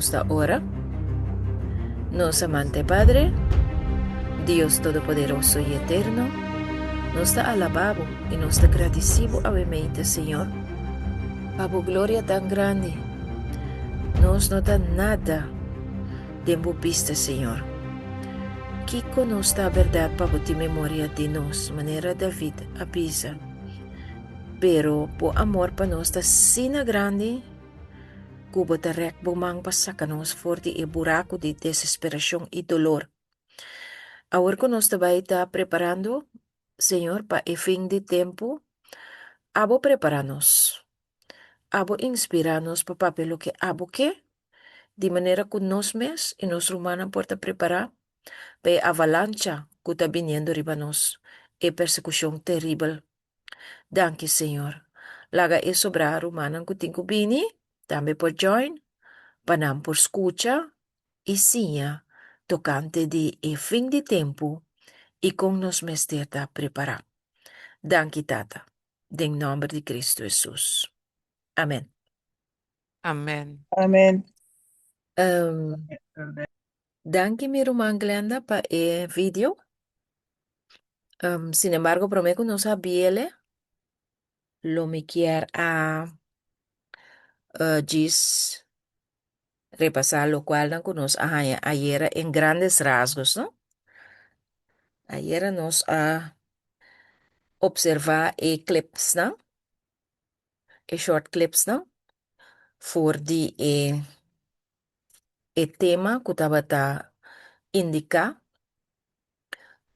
nos da hora, nos amante Padre, Dios Todopoderoso y Eterno, nos da alabado y nos da agradecido obviamente, Señor, por gloria tan grande, nos no da nada de vista, Señor. Kiko nos da verdad para tu memoria de nos, manera David avisa, pero por amor para nos da sina grande, cubo tarek bumang pasakanos forte e buraco de desesperação e dolor. Agora que nós também está preparando, Senhor, para o fim de tempo, abo preparar-nos, abo inspirar-nos para papel que abo que, de maneira que nós mesmos e nós humanos podemos preparar para a avalancha que está vindo riba nós, e persecução terrível. Danke, Senhor. Laga e sobrar humana que tem que bini, também por join, panam por escucha, e sinha, tocante de e fim de tempo, e com nos mestre está preparar. Danke, Tata. Em nome de Cristo Jesus. Amém. Amén. Amén. Um, danke, mi irmã Glenda, para el vídeo. Sin embargo, prometo no sabía lo me quiero gis repasar lo cual no conozco ayer en grandes rasgos, ¿no? Ayer nos observar clips, ¿no? Short clips, ¿no? Voor die tema que estaba indica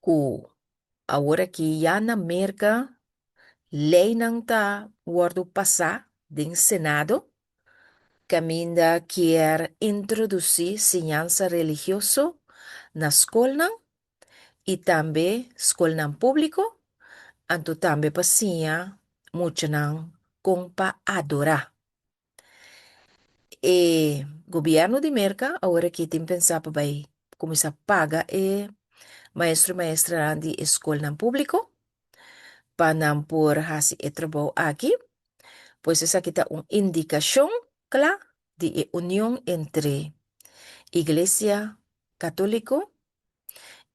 que ahora que ya na América lei não está word passar do Senado, caminda quer introduzir ensinança religiosa na escola e também escola público, anto também passinha muito não com para adorar. E governo de Merca, agora que tem pensar para vai começar a pagar maestro e maestra de escola público, para não por hasi e trabalho aqui, pues esa quita una indicación clara de unión entre Iglesia Católico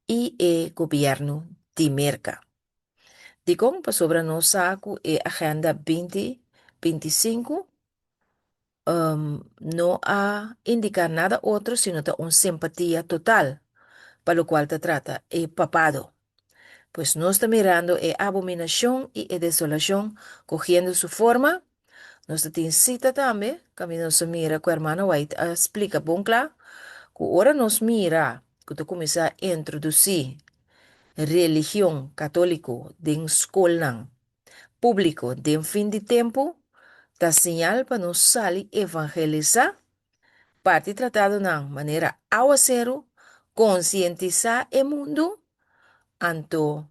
y el gobierno de Merca. Digo, pues sobre no saco Agenda 2025, no ha indicar nada otro, sino una simpatía total, para lo cual te trata el papado. Pues no está mirando abominación y desolación cogiendo su forma. Nós temos cita também, que nós mira que o hermano White explica bem claro, que agora nós mira que tu começa a introduzir religião católica em escola público de fim de tempo, tá sinal para nós sair evangelizar, parte tratado de maneira ao zero, conscientizar o mundo, anto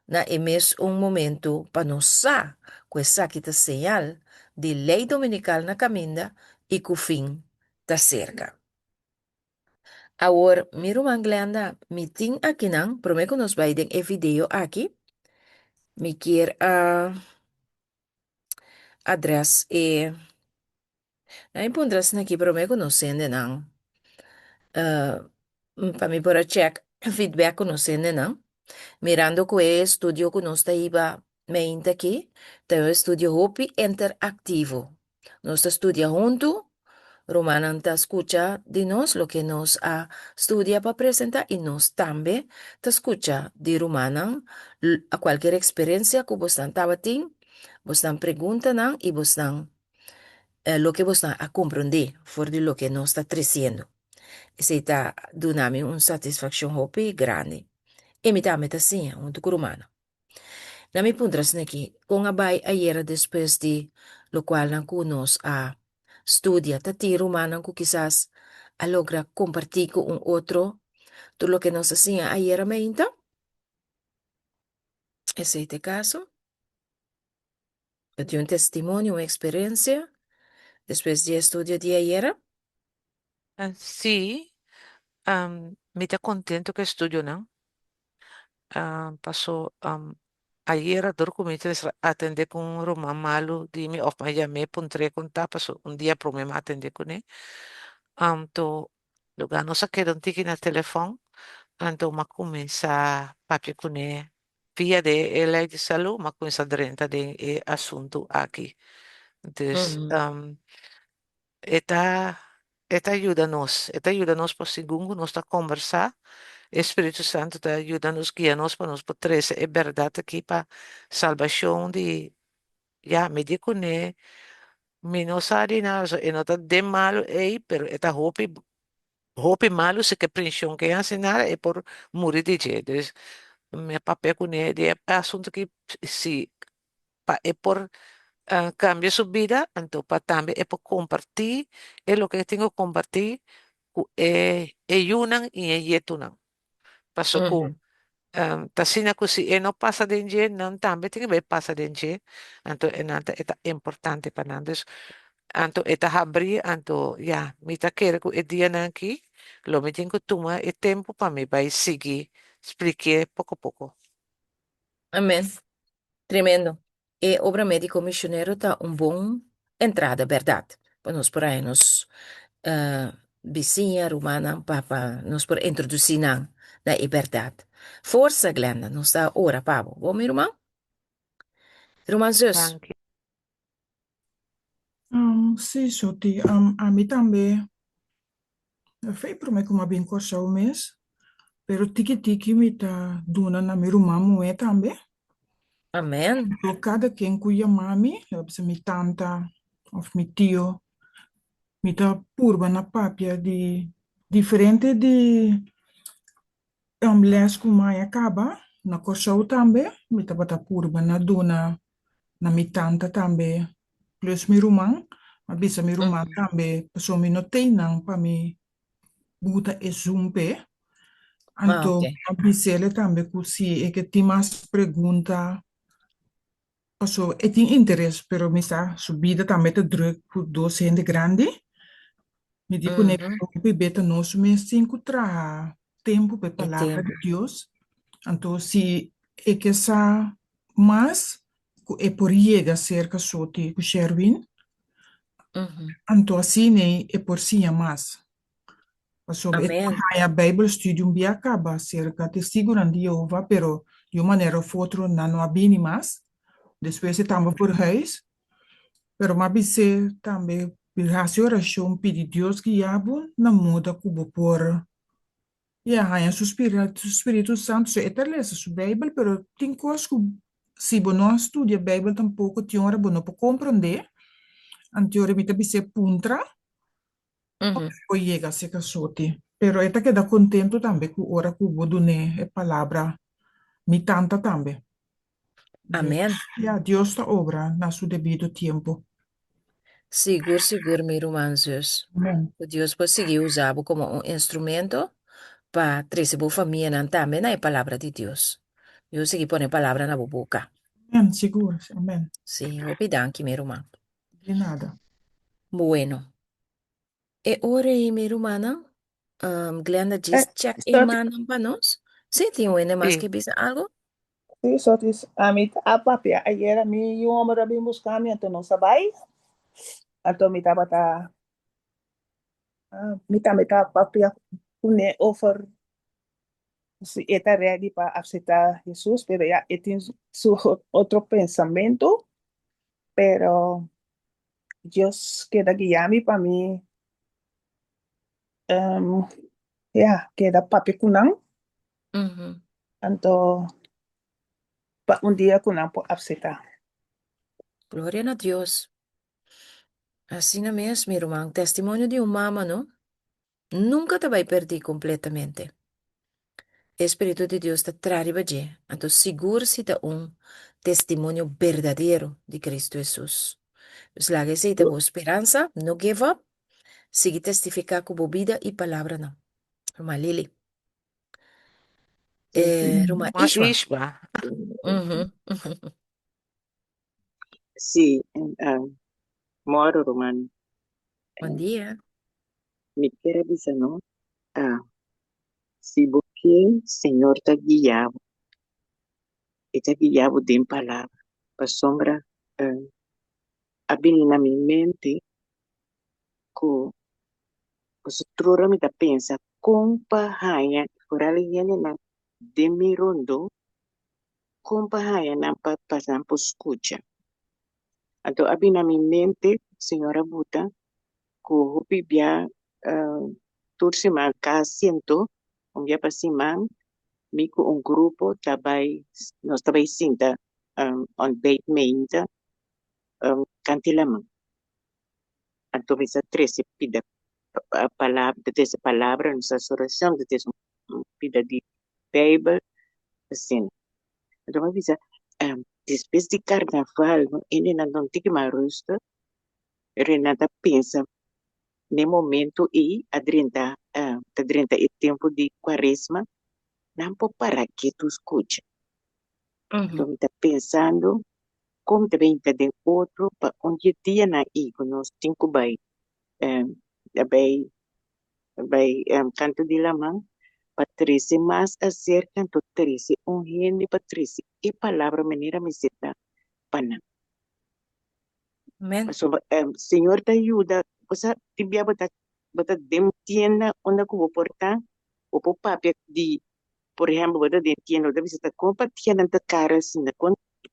na emes momento para nós sa, que essa que tá sinal de lei dominical na caminda e que o fim está cerca. Agora, miro manglanda, me tem aqui não, prometo que nos vai ter e vídeo aqui, me quer address na impondras aqui, prometo que nos sende não, para mim por check feedback que nos sende não, mirando que é estudio que nos está iba mente aqui, tem um estudio Hopi interactivo. Nos estudia junto, Romana te escucha de nos lo que nos estudia para presentar y nos también te escucha de Romana a cualquier experiencia que vos estaba teniendo, vos están preguntando y vos están lo que vos están a comprender por de lo que nos está diciendo. Ese está dando una satisfacción hopi grande. Y me también assim, junto con Romana. Na mi puntas aqui, com a bai ayer después de lo cual nos estudia tati romana que quizás logra compartir con un otro todo lo que nos hacía ayer mente. Es este caso. Yo tengo un testimonio, una experiencia después de estudio de ayer. Sí, me está contento que estudio, ¿no? Pasó ayer a documentos atender con un román malo, dime, of me llamé, pondré contar, pasó un día problema atender con él. Anto, lugar não sa quedam tiki na telefone, anto ma começa papi kune via de ele de saúde, ma começa drenta de assunto aqui. Dus, Uhum. eta, eta ajuda nos por segundo, nós está conversar, Espírito Santo está ajuda nos, guia nos para nos por três, é verdade aqui para salvação de, já, me digo, né, me não sabe nada, e não está de malo, ei, pero eta hope malo se que preencheu que ensinar é por morrer de jeito. Dus, meu papel com ele é assunto que, se, é por cambia sua vida, então para também é por compartir, é o que eu tenho que compartir, é yunan e é yetunan. Passou com Uhum. tasina ko si não passa de dia não também tem que ver passa de dia então é nada é importante para nós então é abrir então já me tá querendo que o dia não aqui lo me tenho que tomar é tempo para mim vai seguir expliquei pouco a pouco Amém. Tremendo. E obra médico missionário tá um bom entrada, verdade? Para nós por aí, nos vizinha romana, para nos por introduzir na verdade. Força, Glenda, nos dá ora, Pablo. Bom, meu irmão? Irmão Zeus. Thank you. Sì, Soti, a mim também, fei para mim como bem corsa o mês, pero tiki me tá dona na meu mamu é também. Amém. Então, cada quem cuia mami, se mi tanta, ou mi tio, me tá purba na papia de diferente de les com mai acaba, na corsa o também, me tá bata purba na dona na mi tanta também, plus mi rumang, ma bisa mi rumang Uhum. também, pessoa mi no tem não para mi buta e zumpe. Ah, Então, ok. a Bicele também, que se é que tem mais pergunta, passou, e tem interesse, pero me está subida também te druk por docente grande, me digo, né, Uhum. que beta nosso, mas cinco tra tempo para E palavra de tempo. Deus. Então, se é que essa mais, é por chega cerca só de Sherwin, Uhum. então assim, né, é por si mais. Sobre Amém. a Bible Studium bia acaba cerca de segurança de Jeová, pero de uma maneira ou outra não há bem mais. Depois estamos por reis, pero mas bise também a oração pedir Deus que abo na muda cubo por e a Espírito Santo se eterlessa su Bible, pero tem coisas que se você não estuda a Bible tampouco tem hora você não pode compreender. Anterior me bise puntra Uhum. o chega a se casote. Pero esta queda contento também com ora cubo do né a palavra me tanta também. Deus, Amém. Deus está obra na seu devido tempo. Seguro, seguro, meu irmão Zeus. Amém. O Deus conseguiu usar como um instrumento para trazer boa família também na palavra de Deus. Eu segui pôr a palavra na boca. Amém, seguro. Amém. Sim, opidanki, meu irmão. De nada. Bueno. E ora aí, minha irmã, Glenda Eh, diz check-in Soti, man para nós. Sim, tem ainda mais E que dizer algo? sí, Soti, a mí, a papi, ayer a mí yo hombre bien buscando, entonces no sabía, entonces mi taba ta, mi ta papi, une offer, si está ready para aceptar a Jesús, pero ya tiene su otro pensamiento, pero Dios queda guiando para mí, um, ya, queda papi kunang, Uhum. entonces, un día kunang por aceptar. Glória a Deus. Assim mesmo, meu irmão, testemunho de uma mama, não? Nunca te vai perder completamente. Espírito de Deus te trará bem. Então, seguro-se de um testemunho verdadeiro de Cristo Jesus. Os lagas aí, boa esperança, não give up. Siga testificar com boa vida e palavra, não. Roma Lili. Sí, sí. Roma uma Ishma. isba Uhum. Sì, moro Romano, Bom dia. mi quiere dizer não, se porque Senhor está guiado de palavra, para sombra, abrir na minha mente, que Pues trura me ta pensa, compa haya, por alguien na de mi rondo, compa haya na pa pasan por escucha. Então, abi na minha mente, senhora Buta, que o bibia, turcima cá siento, dia para cima, mico um grupo, tabai, nós tabai sinta, on bait meinta, cantilamang. Então, essa 13 pida a palavra, dessa palavra, nossa oração, dessa pida de Bible, assim. Então, avisa, depois de carnaval, ele não tem que mais rusta, Renata pensa, no momento e a 30 é tempo de quaresma, não pode parar que tu escuta. Então, está pensando, como também tem outro, para onde dia na igo, nós cinco vai, canto de lamang, Patrícia, mais acerca, então, Patrícia, gente, Patrícia, e palavra maneira me seta, pana. Amén. So, Senhor, te ajuda, você, tibia, bota dem tienda, onde que vou portar, o papel de, por exemplo, bota dem tienda, deve ser, compra tienda, ta cara, assim,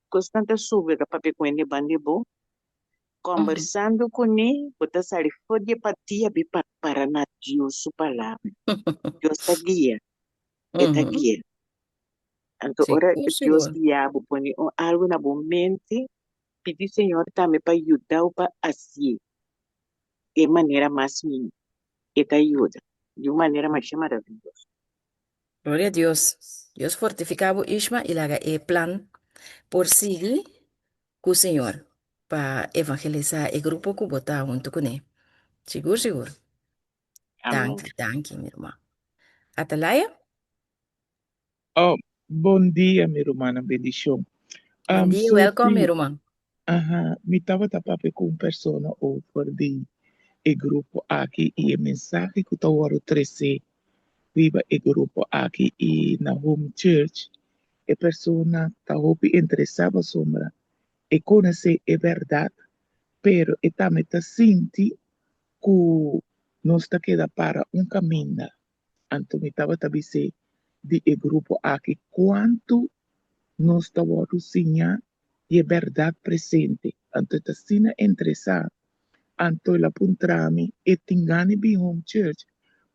constante sube, da papel com ele, bande, bo, conversando com ele, bota sair, fode para ti, para na Deus, sua palavra. Deus te guia, te guia. Então, ora, Seguro, Deus seguro. guia, põe algo na boa mente, pedir Senhor também para ajudar, para assim, de maneira mais mínima, e te ajuda, de uma maneira mais maravilhosa. Gloria a Dios. Dios fortificaba Ishma y haga el plan por seguir con el Señor para evangelizar el grupo que vota junto con él. Seguro, seguro. Amém. Danke, danke, mi hermano. Atalaya, Oh, bom dia, minha irmã, bendição. buen día, welcome, mi hermano. Me estava tapando com uma pessoa over de e grupo aqui e a mensagem que eu vou trazer viva e grupo aqui e na home church e pessoa está interessada sombra e conhecer a verdade, pero e também está senti que não está queda para um caminho. Então me estava dizendo de e grupo aqui quanto nós estamos ensinando e a verdade presente. Então, está sendo interessante. Então, ela aponta-me e tingane bem home church.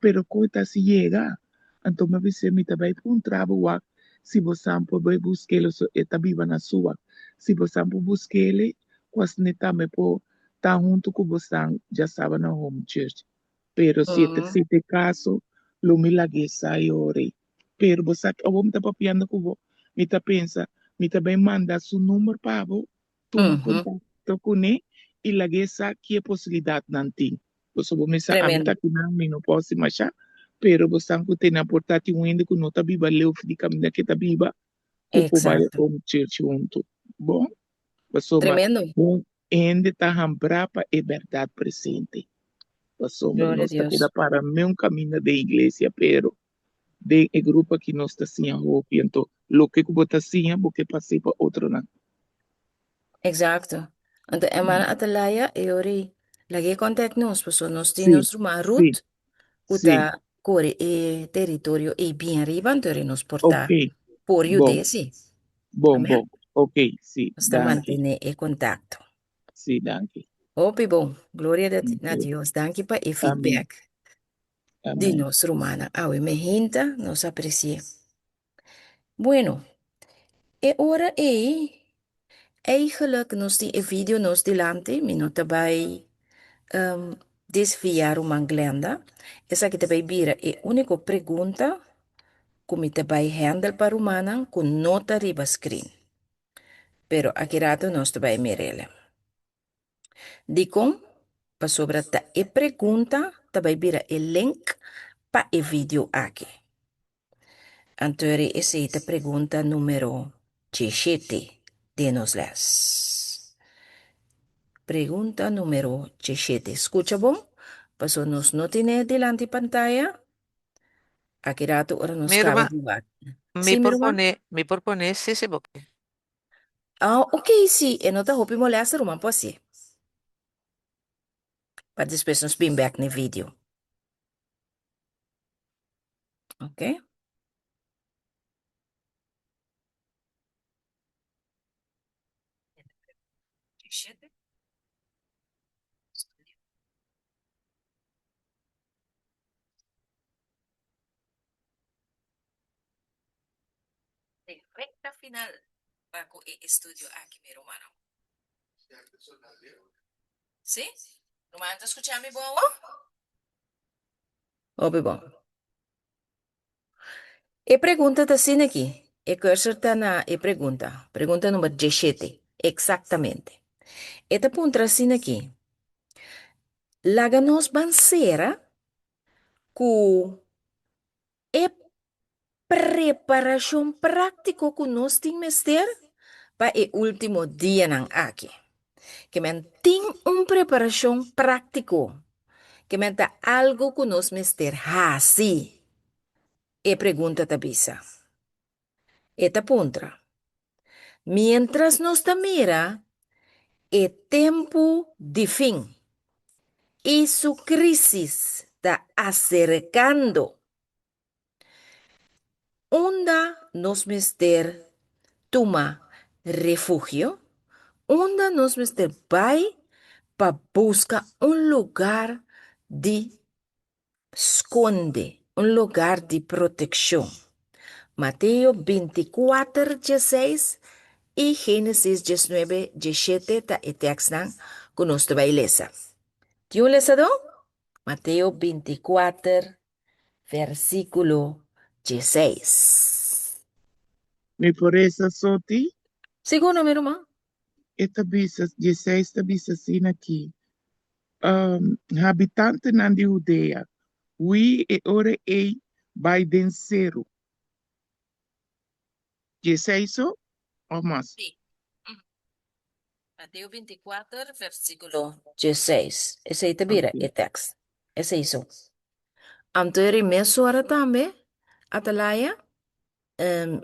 Pero, quando se chega, então, me disse, me também apontava o se você vai buscar ele, está viva na sua. Se você buscar ele, quase nem também pode estar junto com você, já sabe, na home church. Pero, se este caso, lo me lagi sai ore. Pero, você, eu vou me estar papiando com você. Me está pensa, me também manda seu número para você, toma contato com ele, e lagi sa que a possibilidade não tem. Você vai me sa a Tremendo. meta que não posso imaginar, pero você não tem a portátil ainda que não está viva, leu de caminho que está viva, que vai Exacto. com church junto. Bom, você Tremendo. bom, ainda está hambra para a verdade presente. Você Gloria não a está queda Dios. para mim caminho da igreja, pero de e grupo que nós está assim a roupa, então, lo que você está assim, porque passei para outro não. Exacto. Ante hermana Atalaya, ori lagi contact nos, pues nos Sim, tiene uma sim, route, sim, uta corre e territorio e bien arriba, entonces nos porta ok, por bom, UDC. bom, Amén. bom, ok, sim, Hasta danke, mantener el contacto. sim, danke, Opi bom, gloria a ok, Dios. Danke para el amém, feedback de amém. nos romana. Awe me hinta, nos aprecie. Bueno, e ora eigenlijk nos die video nos delante, minuta bij desviar uma glenda. Essa que também vira é a única pergunta que me também handle para humana com nota riba screen. Pero aqui rato nós também mirele. Dicom, para sobre a pergunta, também vira o link para o vídeo aqui. Anterior, essa é a pergunta número 17 de nos les. Pergunta número 17. Escucha bom? Paso nos no tiene delante pantalla. Aqui rato ora nos Mi acaba irmã, de ver. me Sim, meu irmão? propone, sí, sí, porque Ah, ok, sim. Eu não te hopi molesta, irmão, pode ser. Para depois nos bem back no vídeo. ¿Ok? De recta final bago i-studio aquí, mi hermano. ¿Sí? ¿Rumano, te escuchas mi bobo? Obi bom. E pergunta tá assim aqui. E cursor tá na e pergunta. Pergunta número 17. Exatamente. E tá puntra assim aqui. Laga nos bansera ku e preparação prático que nós temos ter para o último dia ng aqui. Que men tem preparação prático. Que men tá algo que nós mister hasi. E pergunta tá bisa. E tá puntra. Mientras nos ta mira, e tempo de fim y su crisis está acercando. Onda nos mister toma refugio, onda nos mister vai para buscar un lugar de esconde, un lugar de protección. Mateo 24, 16 y Génesis 19, 17 ta etextan con nuestra bailesa. ¿Quién les do? Mateo 24, versículo 16. Me parece soti, Segundo, mi hermano. esta bisa, 16 ta bisa sin aqui. Habitante nan de Judea, we e ore e by densero. 16 o más? Sí. Mateo 24, versículo 16. Ese ahí te mira, Ok. el texto. Ese hizo. Anterior meso ahora también, Atalaya,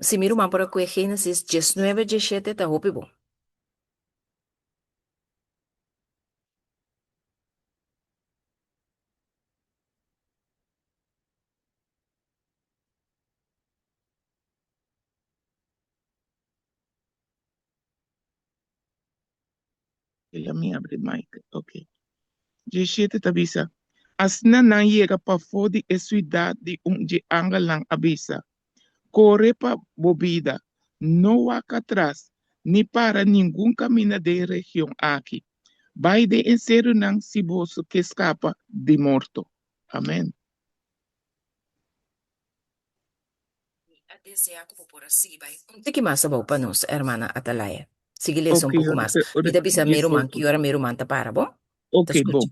si miro más por aquí, Génesis 19, 17, está hopibo. Ela me abre mic. Ok. 17 ta bisa. Asna nan yega pa fodi e cidade de onde angalang abisa. Corre pa bobida. No waka atrás, ni para nenhum caminho de região aqui. Vai de encerro nang siboso que escapa de morto. Amém. Un tiki más about pa nos, hermana Atalaya. Sige, les un Ok, poco más. Mita bisa mero man, 18. kiora mero man ta para, bo? Te Ok, escucho. bom.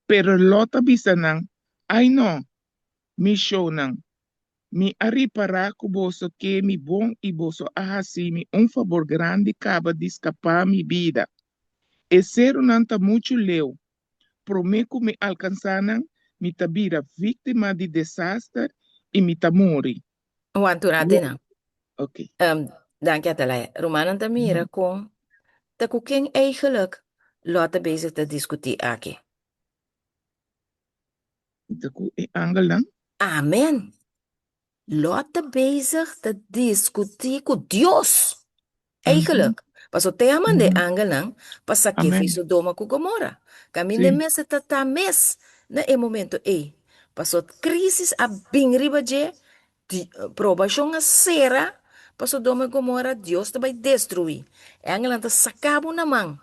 Pero lota bisa nang, ay no, mi show nang. Mi arripará kuboso que mi bom e boso ahasimi um favor grande acaba de escapar mi vida. E ser nanta muito leu. Prometo me alcançar mi tabira vítima de desastre e mi tamori. Wantu natin na. Ok. Dank je, Atalaya. Romanen ta mira Mhm. kung ta kuking eigenlijk laten bezig te discussiëren aki. Itaku e angalang. Amen. Laten bezig te discussiëren con Dios. Eigenlijk. Paso te aman de Mhm. angelang, pasa que Amen. fiso doma ku Gomora. Kami de Sim. mes tata mes na e momento e. Paso crisis a bingriba je, provação a sera, paso doma Gomora, Dios te vai destruir. E angelang te sacabo na man,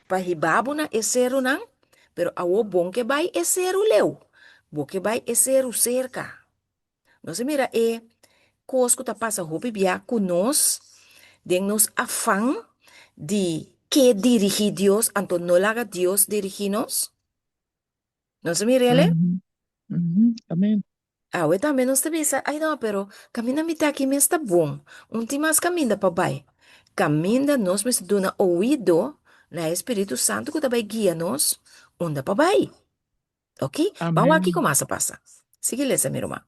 pa hibabo na e sero nang, pero awo bom que vai e sero leu. Bo que vai e sero cerca. Não se mira e cosco ta passa hopi bia conosco, de nos afán de que dirigir Dios, anto no la haga Dios dirigirnos. ¿No se mire, ele? Mhm. Mhm. Amen. Ah, también nos te visa, ay no, pero camina mitad aquí me está bom. Un timas camina pa bay. Camina nos me duna oído, la Espíritu Santo que te va guía nos, onda pa bay. ¿Ok? Vamos aquí Amen. como se pasa. Sigue lesa, mi hermano.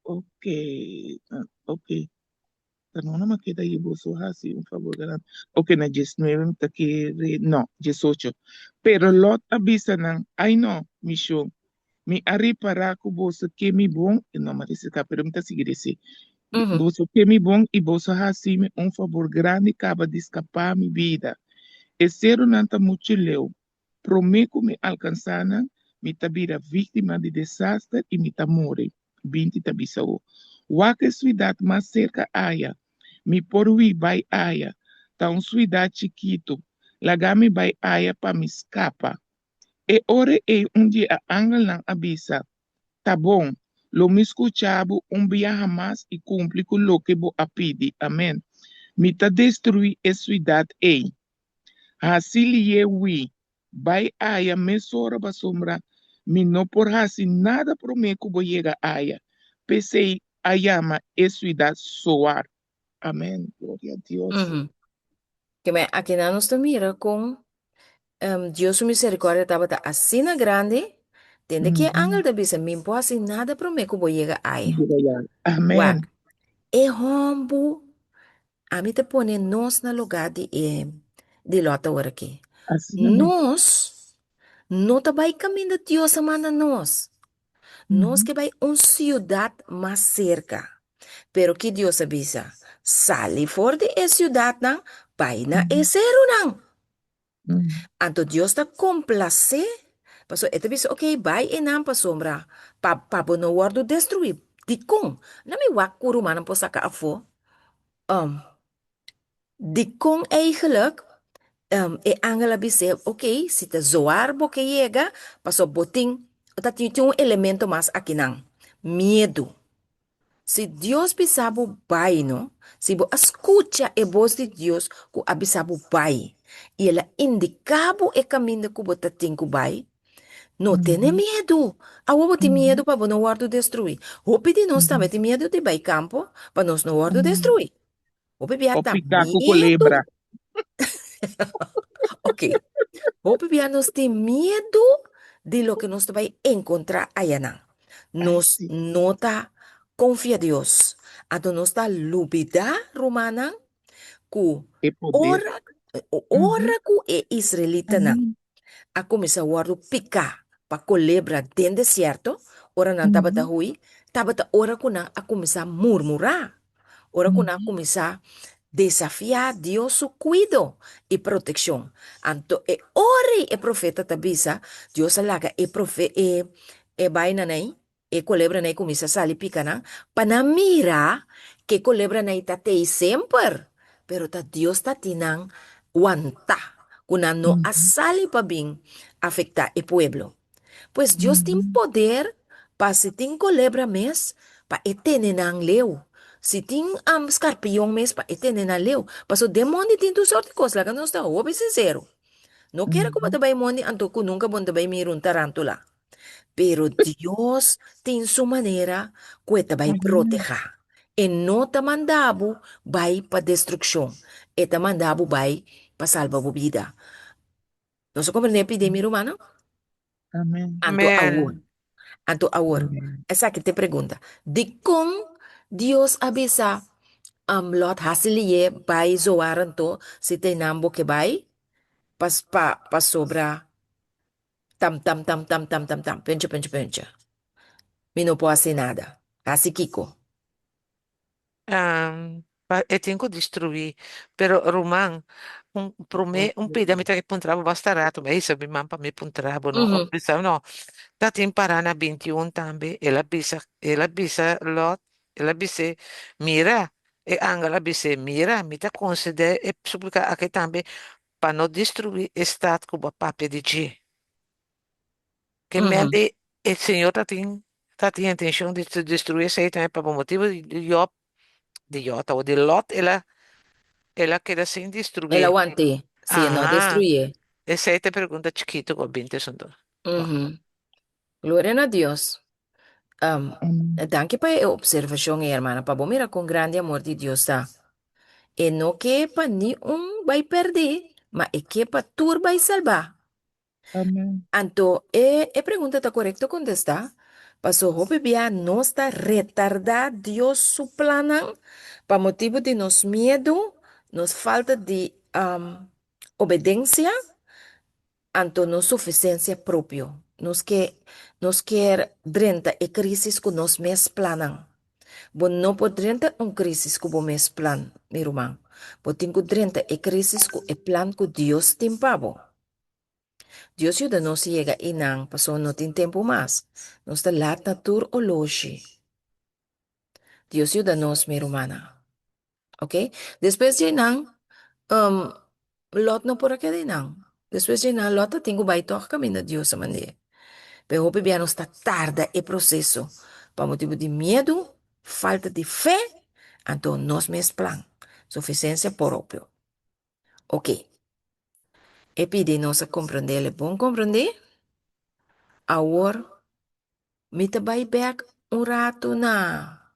Ok. Ok. Tanona me queda aí boso hasi um favor grande. Ok, na 19 tá que no, 18. Pero lot abisa nang, ay no, mission. Mi ari para ku boso que mi bom, e não mas esse cara pergunta seguir esse. Uhum. Boso que mi bom e boso hacime um favor grande acaba de escapar mi vida. E ser nanta muito leu. Prometo me alcançar, me tabira vítima de desastre e me tamore. Binti tabisao. Waka cidade mais cerca aia. Me porui vai aia. Tá um cidade chiquito. Lagami vai aia pa me escapa. E ore e um dia a angel lang abisa. Tá bom. Lo me escuchabo um dia jamás e cumpre com lo que bo apidi. Amém. Me ta destruir a cidade ei. Hasili ye wi. Bai aya me sora ba sombra. Mi no por hasi nada pro me kubo llega aya. Pensei ayama esuidad soar. Amém. Glória a Deus. Uhum. Que me aqui na nos mira com Dios su misericordia estaba así na grande, tende que ángel de bisa mimpo assim nada pro me kubo llega ai. Amém. Wak, e hombo, a mim te pone nos na lugar de lota ora aqui. Assim mesmo. Nos, não tá vai caminho de Dios manda nos. Nos que vai ciudad mais cerca. Pero que Dios avisa, sali for de ciudad nang, vai na zero nang. Anto Dios ta complace. Paso ete bisa okay, vai enam pa sombra. Pa no wardo destruir. Di kong, na may wak kuro man po sa kaafo. Di kong eigenlijk, angela bise, okay, si te zoar bo que llega, paso boting, dat yung elemento mas akinang. Miedo. Si Dios pisabo bai, no? Si bo escucha e voz de Dios ku abisabo bai. Y ela indicabo e caminho ku botating ku bai. No tiene miedo. Awo bo ti miedo pa bo no guardo destruir. Hopi di nós também tem medo de bai campo pa nós no guardo destruir. Hopi biata O picaco medo. culebra. Ok. Hopi bia nós tem medo de lo que nós vai encontrar allá não. Nos Sim. nota confia Deus. Ato nós tá lubida romana ku E poder. ora ku e israelita na. Amém. A começar a guardo pica pa colebra dentro deserto. Ora não tava ta hui. Tava ta ora ku na a começar a murmurar. Ora ku na começar desafiar Dios su cuido y protección. Anto e ore e profeta tabisa, Dios alaga e vaina nei, e culebra nei kumisa sali pikana, panamira que culebra nei tatei sempre. Pero ta Dios ta tinang wanta, kuna no asali pa bing afecta e pueblo. Pues Dios tiene poder para si tin culebra mes, pa etenenang leu. Si ting scorpion mes pa etenenang leu. Paso demoni tin tu sorte cos la que no está obi sincero. No quiero como te vai moni anto ku nunca bon te vai mirun tarantula. Pero Dios tiene su manera que te vai proteger. E no te mandabo vai pa destrucción. E te mandabo vai pa salva bu vida. No se comprende epidemia humana? Amém. Anto awon. Amén. Anto awor. Esa que te pregunta. Di kung Dios avisa Lot hasiliye bai zoaran to si te nambo ke bai pas sobra tam pencha. Mi no puedo hacer nada. Así Kiko. E tenho que destruir. Pero, Roman, para mim, pedamento que puntrava bastarato, mas isso é mamma me puntrava, não? Uhum. Pensava, não, tá tem Paraná 21 também, ela bisa Lot, ela bisa mira, e Angela bisa mira, me tá considera e suplica aqui também, para não destruir o estado que o papai de G. Que Uhum. mente, o Senhor tá tem intenção de destruir isso aí também, por motivo de Jota ou de Lot, ela quer assim El destruir. aguante. Si no Ah, destruye. essa aí te pergunta chiquito com 20 segundos. Bom, Uhum. Gloria a Dios. Amém. Danke pa e observación, hermana. Pa mira con grande amor de Dios da. E no que pa ni vai perder, ma e que pa tur vai salvar. Amém. Anto, pregunta está correcto contestar. Paso hope bia no está retardar Dios su plana pa motivo de nos miedo, nos falta de obediencia, anto no suficiencia propio. nos quer drenta e crisis que nos mes planan. Bo não pode drenta crisis que bo mes plan, meu irmão. Bo tem que drenta e crisis que é plan que Deus tem para bo. Deus ajuda nos chega e não passou não tem tempo mais. Nos está lá na tour o loge. Deus ajuda nos, minha irmã. Ok? Depois de não, um, lot não por aqui de não. Depois de não, lot tem que vai tocar caminho de Deus a maneira. Pero hoje bem está tarda e processo. Por motivo de medo, falta de fé, então nós mesmos plan. Suficiência próprio. Ok. E pede nós a compreender, bom compreender? Agora, me te vai back rato na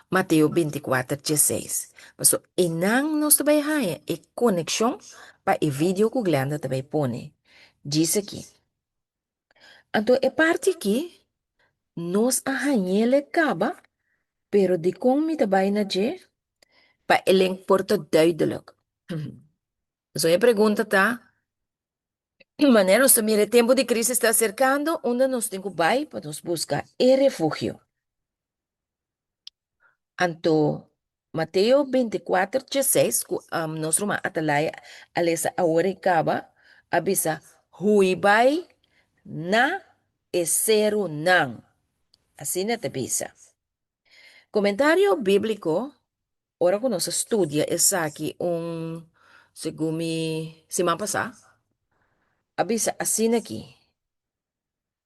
Mateo 24:16. Paso, inang nos tabay haya e conexão para e vídeo que o Glenda também pone. Diz aqui. Então, é parte aqui, nos arranhele caba, pero de como me tabay na je, para ele porta duidelijk. So, a pergunta tá, maneira, nós também, o tempo de crise está acercando, onde nós temos que vai para nos buscar e refúgio. Anto Mateo 24:16, nós ruma atalaya alesa awarikaba, abisa huibay na esero nang. Assim na tabisa. Comentário bíblico, ora que nós estudia essa aqui, segumi, semana passada, abisa assim aqui.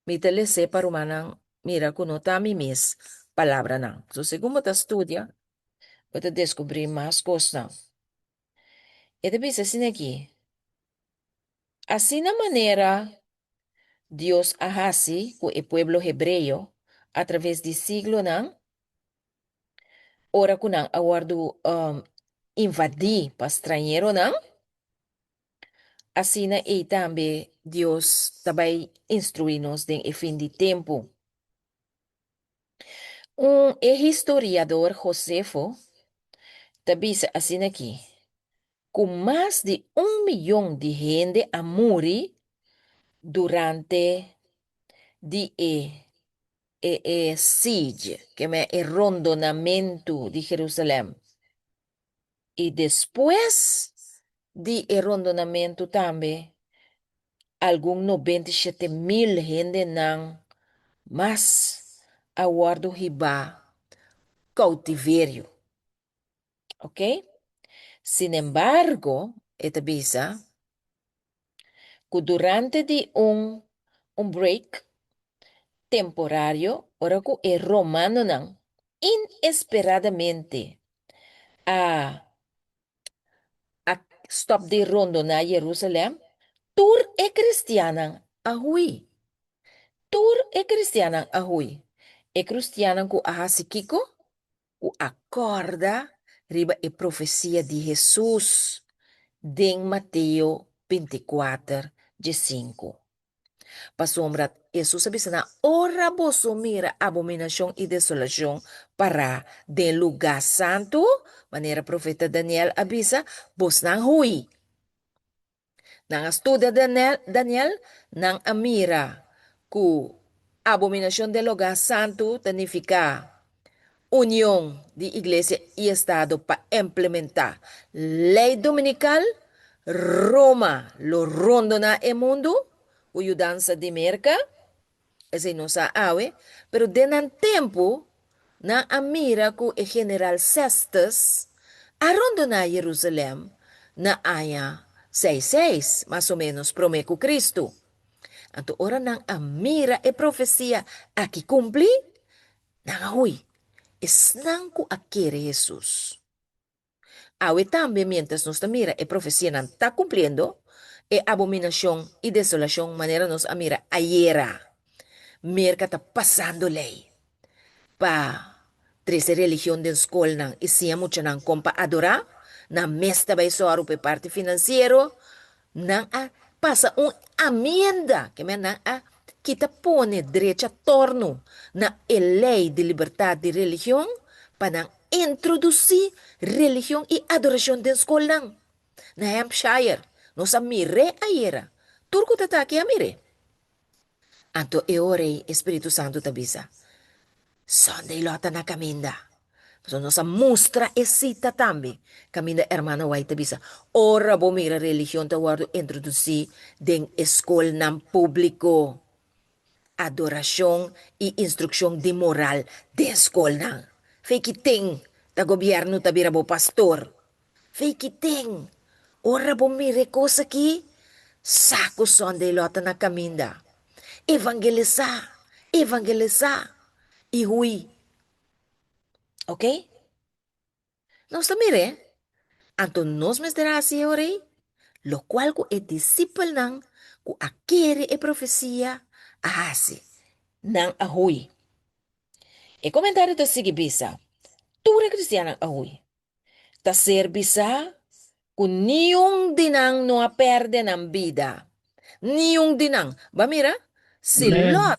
Mitalese para umanang, mira kuno tami mis, palavra nang. So, segundo ta estudia, para descobrir mais coisas. E depois assim aqui. Assim na maneira Deus ahasi com o pueblo hebreu através de siglo não, ora que não aguardo invadir para estrangeiro não, assim na e também Deus também instrui-nos em fim de tempo. Historiador Josefo também diz assim aqui, com mais de 1 milhão de gente a morrer durante siege, que é o rondonamento de Jerusalém. E depois de rondonamento também, alguns 97 mil gente não, mas aguardo riba cautiverio. Ok? Sin embargo, esta visa, que durante de un break temporário, ora que é romano não, inesperadamente, a stop de rondo na Jerusalém, tur é cristiana a hui. Tur é cristiana a hui. É cristiana que a Kiko, que acorda riba a profecia de Jesus, de Mateus 24:5. Pasombra, Jesus sabi na ora boso mira abominação e desolação para de lugar santo, maneira profeta Daniel avisa, bos nang hui. Nang estuda Daniel, nang amira ku abominação de lugar santo significa união de igreja e Estado para implementar lei dominical, Roma lo rondona e mundo, o dança de merca, esse não sa awe, pero denan tempo, na amira ku e general Cestas, a rondona Jerusalém, na aya 66, mais ou menos, promeco Cristo. Anto ora nang amira e profecia aqui cumpli, nang ahui, esnang ku akere Jesus. Awe também, mientras nos mira e profecia não está cumpliendo, e abominação e desolação, maneira nos mira ayera. Merca está passando lei. Pa 13 religião de escola não, e se mucha não compa adorar, na mesta vai soar o parte financeiro, não passa amenda, que me não kita pone direita torno na lei de liberdade de religião, para introduzir religião e adoração de escola. Na Hampshire, nós mire a era. Turco tá aqui a mire. Anto e orei Espiritu Santo tabisa. Sunday lota na kaminda. So nosa mustra e cita tambi. Kaminda hermana wai tabisa. Ora bomira religion ta wardo introduci den escola ng publiko. Adoración y instrucción de moral de escola. Fekiting, ta gobyerno ta birabo pastor. Fekiting, ora bomire cosa ki, sako Sunday lota na kaminda. Evangelizar, evangelizar. Ihui. Ok? Nos mire, anto nos mesdera así ore, lo cual ku e disciple nang ku akere e profecia ahasi nang ahui. E comentário ta sige bisa, ture cristiana ahui. Ta ser bisa ku niyong dinang no a perde ng vida. Niyong dinang. Ba mira? Si Amen. Lot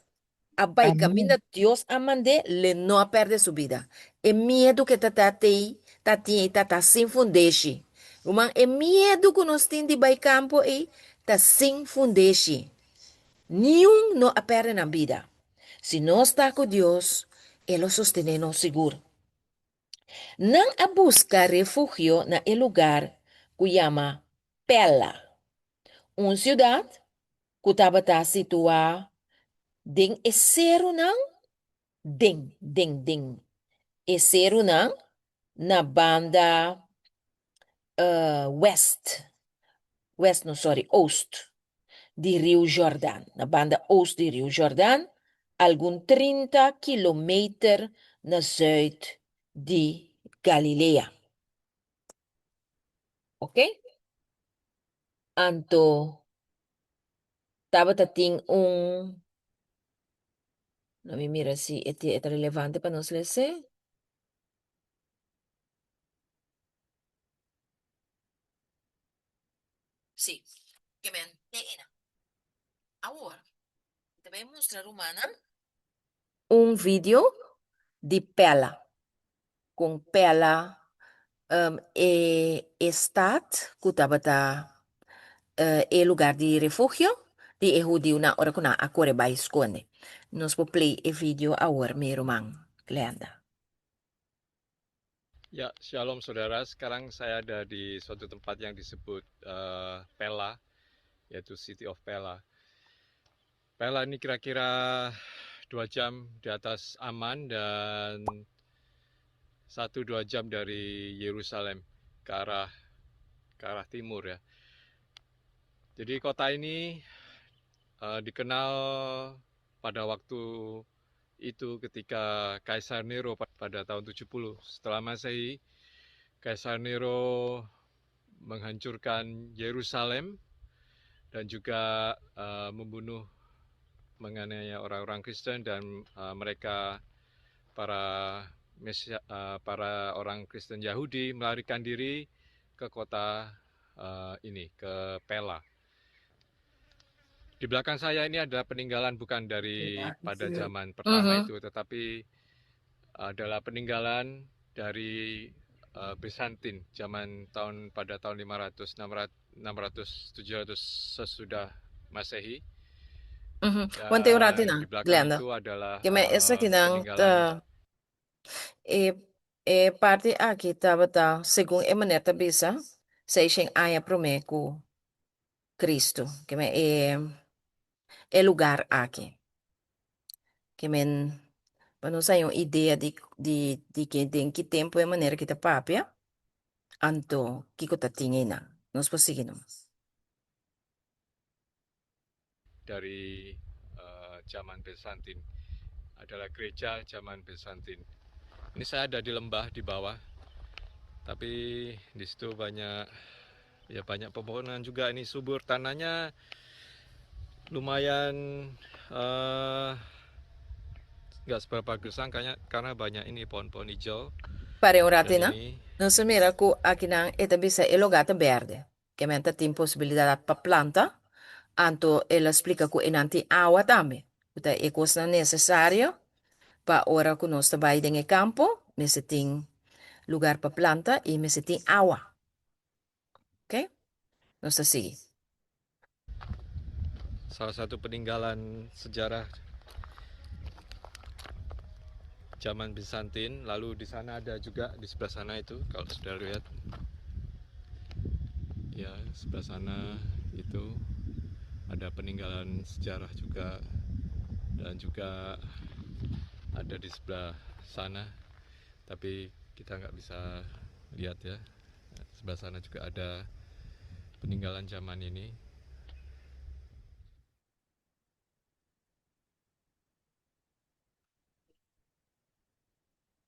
abay kami na Amen. Dios amande le no a perde su vida. E medo que tata sin fundeshi. Umang e medo que nos tin di bay campo e ta sin fundeshi. Niyong no a perde ng vida. Si no está con Dios, Él lo sostiene no seguro. Nang a busca refugio na el lugar que llama Pela, una ciudad que estaba situada den esero nang ding. Esero nang na banda west no sorry, Oost de Rio Jordaan. Na banda Oost de Rio Jordaan, algum 30 kilometer na zuid de Galilea. Ok? Anto, taba tating no me mira si es relevante para nos leer. Sí, que me ena. Ahora, te voy a mostrar, humana, un video de Pela, con Pela estat, kutabata el lugar de refugio, de judío na ora kuna akore ba esconde. Nos po play e video ahora, mi romang, Leanda. Ya, shalom saudara. Sekarang saya ada di suatu tempat yang disebut Pella, yaitu City of Pella. Pella ini kira-kira 2 jam di atas Aman dan 1-2 jam dari Yerusalem ke arah timur ya. Jadi kota ini dikenal pada waktu itu ketika Kaisar Nero pada tahun 70 setelah Masehi. Kaisar Nero menghancurkan Yerusalem dan juga menganiaya orang-orang Kristen dan mereka para orang Kristen Yahudi melarikan diri ke kota ini, ke Pella. Di belakang saya ini ada peninggalan bukan dari pada zaman pertama itu, tetapi adalah peninggalan dari Bizantin pada tahun 500, 600, 700 sesudah Masehi. Wante orati na, Di belakang Glenda. itu adalah Que me esa kinang peninggalan parte aqui tava según emaneta bisa, sa iseng aya promeku Cristo, que me e lugar aqui. Que men para nós aí uma ideia de que tem que tempo é maneira que tá papia, anto que tá tinha na. Nós seguimos. dari zaman Bizantin, adalah gereja zaman Bizantin. Ini saya ada di lembah di bawah, tapi di situ banyak pepohonan juga. Ini subur, tanahnya lumayan nggak seberapa gersang karena banyak ini pohon-pohon hijau. Pare un ratina, ini non si mira ku akinan eta bisa elogata verde, que menta tem possibilidade pa planta, anto ela explica ku enanti agua tambe. Uta e cosa necessario pa ora ku nos trabalha en el campo, me se tem lugar pa planta e me se tem agua. Ok? Nos sigue. salah satu peninggalan sejarah zaman Bizantin. Lalu di sana ada juga di sebelah sana itu kalau sudah lihat ya, sebelah sana itu ada peninggalan sejarah juga, dan juga ada di sebelah sana, tapi kita nggak bisa lihat ya. Sebelah sana juga ada peninggalan zaman ini.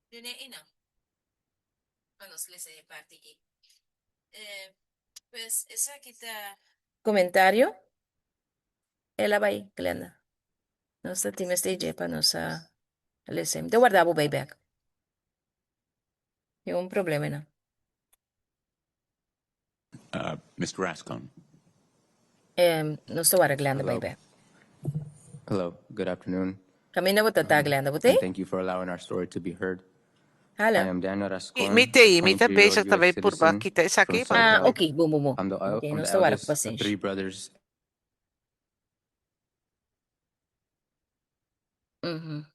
Dene ina. Vamos les parte y. Pues esa kita. Comentario. Ela vai, Glenda. Nossa time stage para nossa lesem. De guardavo back. Tem problema não. Mr. Rascon. Não estou arreglando Hello. back. Hello, good afternoon. Kamina mo tataglando And buti? thank you for allowing our story to be heard. I Hala. am Daniel Rascon, Imita, a imita 22-year-old basic tabay US purba citizen kita isa from ki South Bend. Okay, boom. I'm the, Okay, I'm não the estou eldest of arreglando. 3 brothers. Uhum.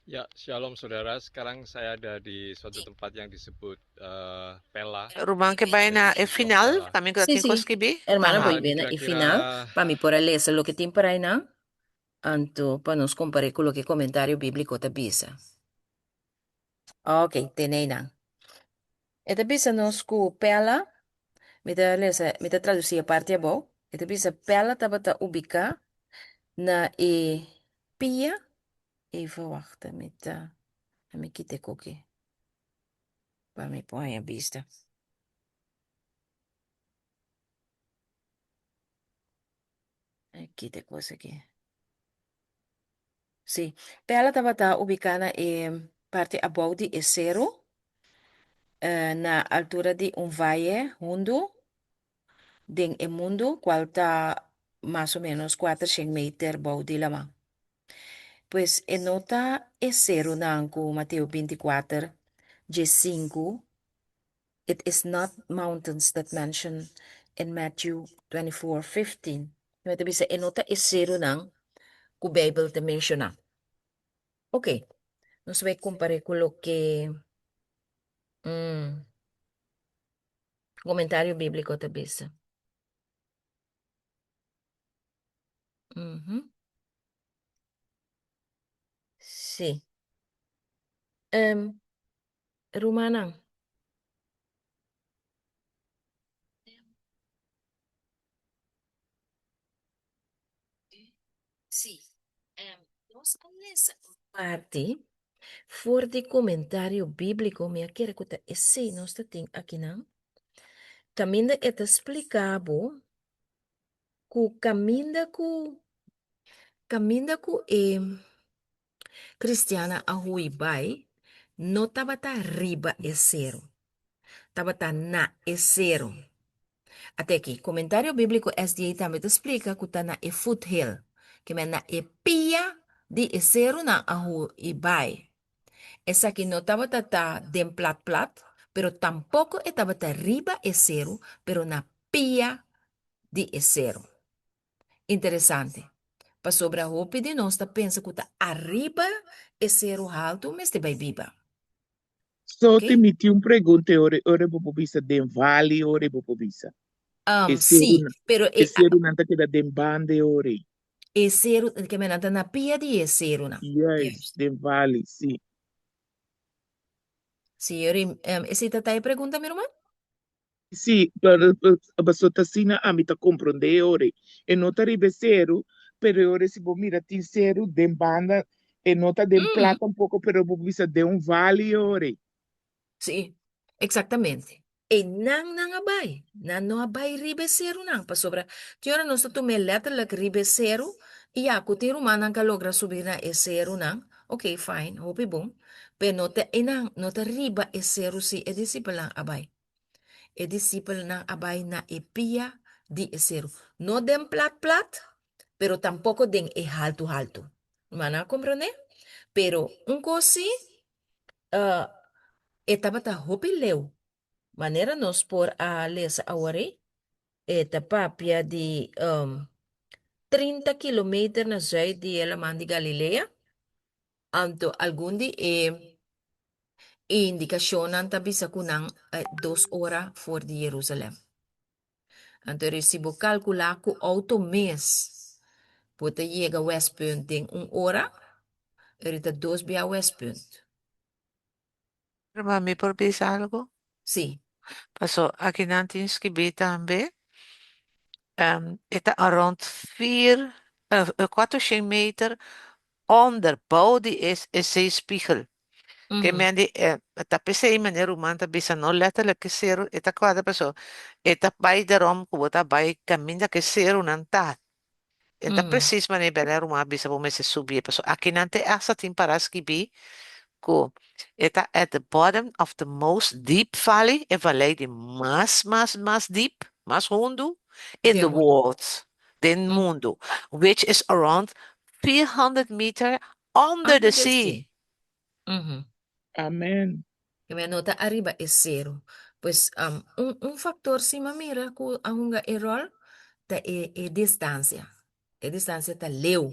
Ya, shalom saudara. Sekarang saya ada di suatu tempat yang disebut Pella. Rumang ke ba na e final? Kami ko Sim, ating sim. koskibi? Hermana, Aha. voy bien. Y final, para mí por leer lo que tiene por ahí, ¿no? Anto, para nos comparar con lo que comentario bíblico te avisa. Ok, tenéis, ¿no? Esta bisa nos ku pela, me te traducía parte abo. Esta bisa pela tabata ubika na e pia. Even wachten me quite cookie. Para me poner a vista. Quite cosa aqui. Sí, pela tabata ubicada en parte abajo de cero. Na altura de valle hondo, den e mundo, qual está más o menos 400 metros bajo de la mar. Pues e nota e cero nanco Mateo 24, de 5. It is not mountains that mentioned in Matthew 24:15. Ito bisa e nota e cero nang ku Bible te menciona. Ok, nos vai comparar con lo que comentario bíblico te bisa. Uhum. Sí. Rumana. Sí. Nós nessa parte, for de comentário bíblico, minha quer que esse nós tem aqui não. Também é te explicado que caminda ku cristiana a bai, não tabata riba é zero. Tabata na é zero. Até aqui, comentário bíblico SDA também te explica que tá na e foothill, que é na e pia de e zero na a bai. Essa aqui não estava de plat, pero tampoco estava arriba é zero, pero na pia de é zero. Interessante. Para sobre a roupa de nós, pensa que está arriba é zero alto, mas te vai viva. So Ok? te meti un pregunte ore bopobisa den vale ore bopobisa. Sim, pero E seru nanta que da den bande ore. é zero, que me nanta na pia de é zero, não. Yes, den vale, sì. Senhor, esse tá aí pergunta, meu irmão? Sì, per sottasina amita comprende ore. E nota ribe seru, per ore si può mira tin seru den banda e nota den plata un poco per bopobisa de un vale ore. Sim, exatamente. E nang abay. Nang no abay ribe zero nang pa sobra. Tiora no sa tumeleta la ribe zero. Iya, kutiru manang ka logra subir na e zero nang. Okay, fine. Hopi boom. Pero no te inang, no te riba e zero si edisi palang abay. e discípulo na abay na epia di esero. No den plat, pero tampoco den e halto. Mana comprende? Pero un cosi, etapa ta hopi leu. Manera nos por a lesa awari, etapa pia di 30 kilometer na zuid di Elaman di Galilea. Anto algum di indikasyonan tabi sa kunang 2 horas for di Jerusalem. Anto resibo calcula ku auto mês. Puta chega West Point em 1 hora, erita 2 via West Point. Pero mami, por bisa algo. Sí. Paso, aquí nantin skibi tambe. Eta around 4 meter onder body is zij spiegel. Que me andi, tapese manier humana bisa no letterlijk que ser, eta quadra paso, eta bij de rom, kubota bij caminda que ser un antat. Eta precies manier bela ruma bisa po se subir, paso, aquí nante asa tim paraski bi, ko, eta at the bottom of the most deep valley, e valley di mas deep, mas hondo, in the world, den mundo, which is around 400 meter under the sea. Amen. Que me nota arriba es cero. Pues un factor si me mira ku ahunga error ta e distancia. E distancia ta leu.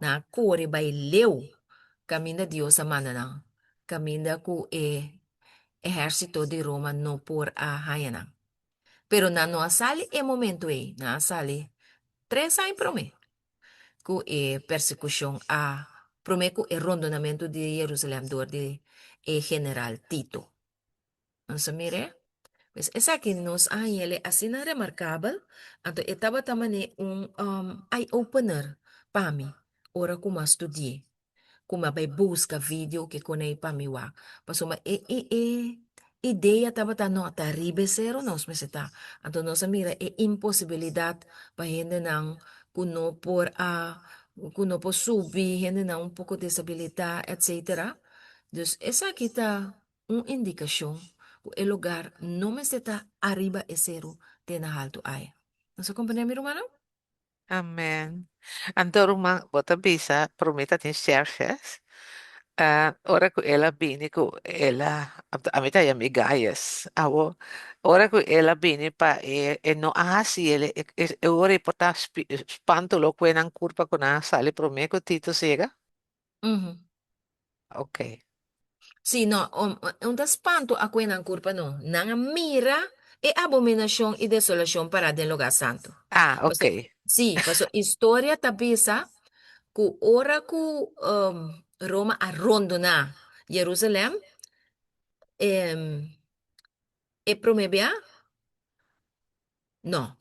Na kore bay leu. Caminda Dios a manana. Caminda ku ejército de Roma no por a hayana. Pero na no sale e momento na sale 3 anos para mim. Ku persecução a prometo e rondonamento de Jerusalém door de general Tito. Então, mire, pues esa que nos ele assim na remarcável, então estava também eye-opener para mim, ora como estudie, como vai busca vídeo que conei para mim wa, passo uma ideia estava tá nota ribe zero nos meseta, então nós mira impossibilidade para gente não kuno por subir, gente não pouco disabilidade, etc. Dus essa aqui tá indicação o lugar não está arriba e zero de na alto aí. Não se compreende, meu irmão? Amen. Ando rumah bota bisa prometa tin cherches. Ora ku ela bini ku ela amita ya migayas. Awo ora ku ela bini pa no asi ele ora porta spanto lo kwenang kurpa ko na sali promeco tito sega. Okay. Sì, no, un da spanto a quei nan curpa no, nan mira e abominação e desolação para den lugar santo. Ah, Paso, okay. sì, paso história tabisa ku ora ku Roma arrondona Jerusalém e promebia? No,